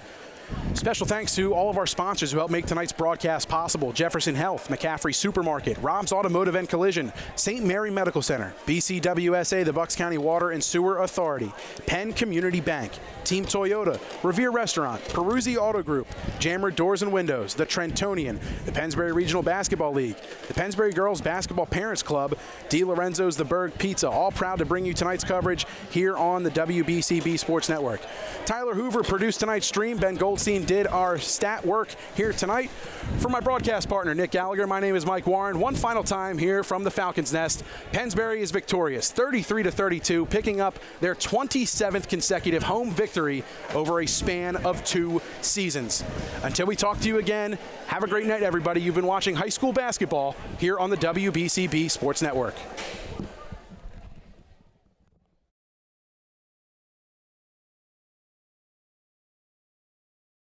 Special thanks to all of our sponsors who helped make tonight's broadcast possible. Jefferson Health, McCaffrey Supermarket, Rob's Automotive and Collision, St. Mary Medical Center, BCWSA, the Bucks County Water and Sewer Authority, Penn Community Bank, Team Toyota, Revere Restaurant, Peruzzi Auto Group, Jammer Doors and Windows, the Trentonian, the Pennsbury Regional Basketball League, the Pennsbury Girls Basketball Parents Club, D. Lorenzo's The Berg Pizza, all proud to bring you tonight's coverage here on the WBCB Sports Network. Tyler Hoover produced tonight's stream. Ben Goldstein did our stat work here tonight. For my broadcast partner, Nick Gallagher, my name is Mike Warren. One final time here from the Falcons' nest. Pennsbury is victorious, 33-32, picking up their 27th consecutive home victory over a span of 2 seasons. Until we talk to you again, have a great night, everybody. You've been watching high school basketball here on the WBCB Sports Network.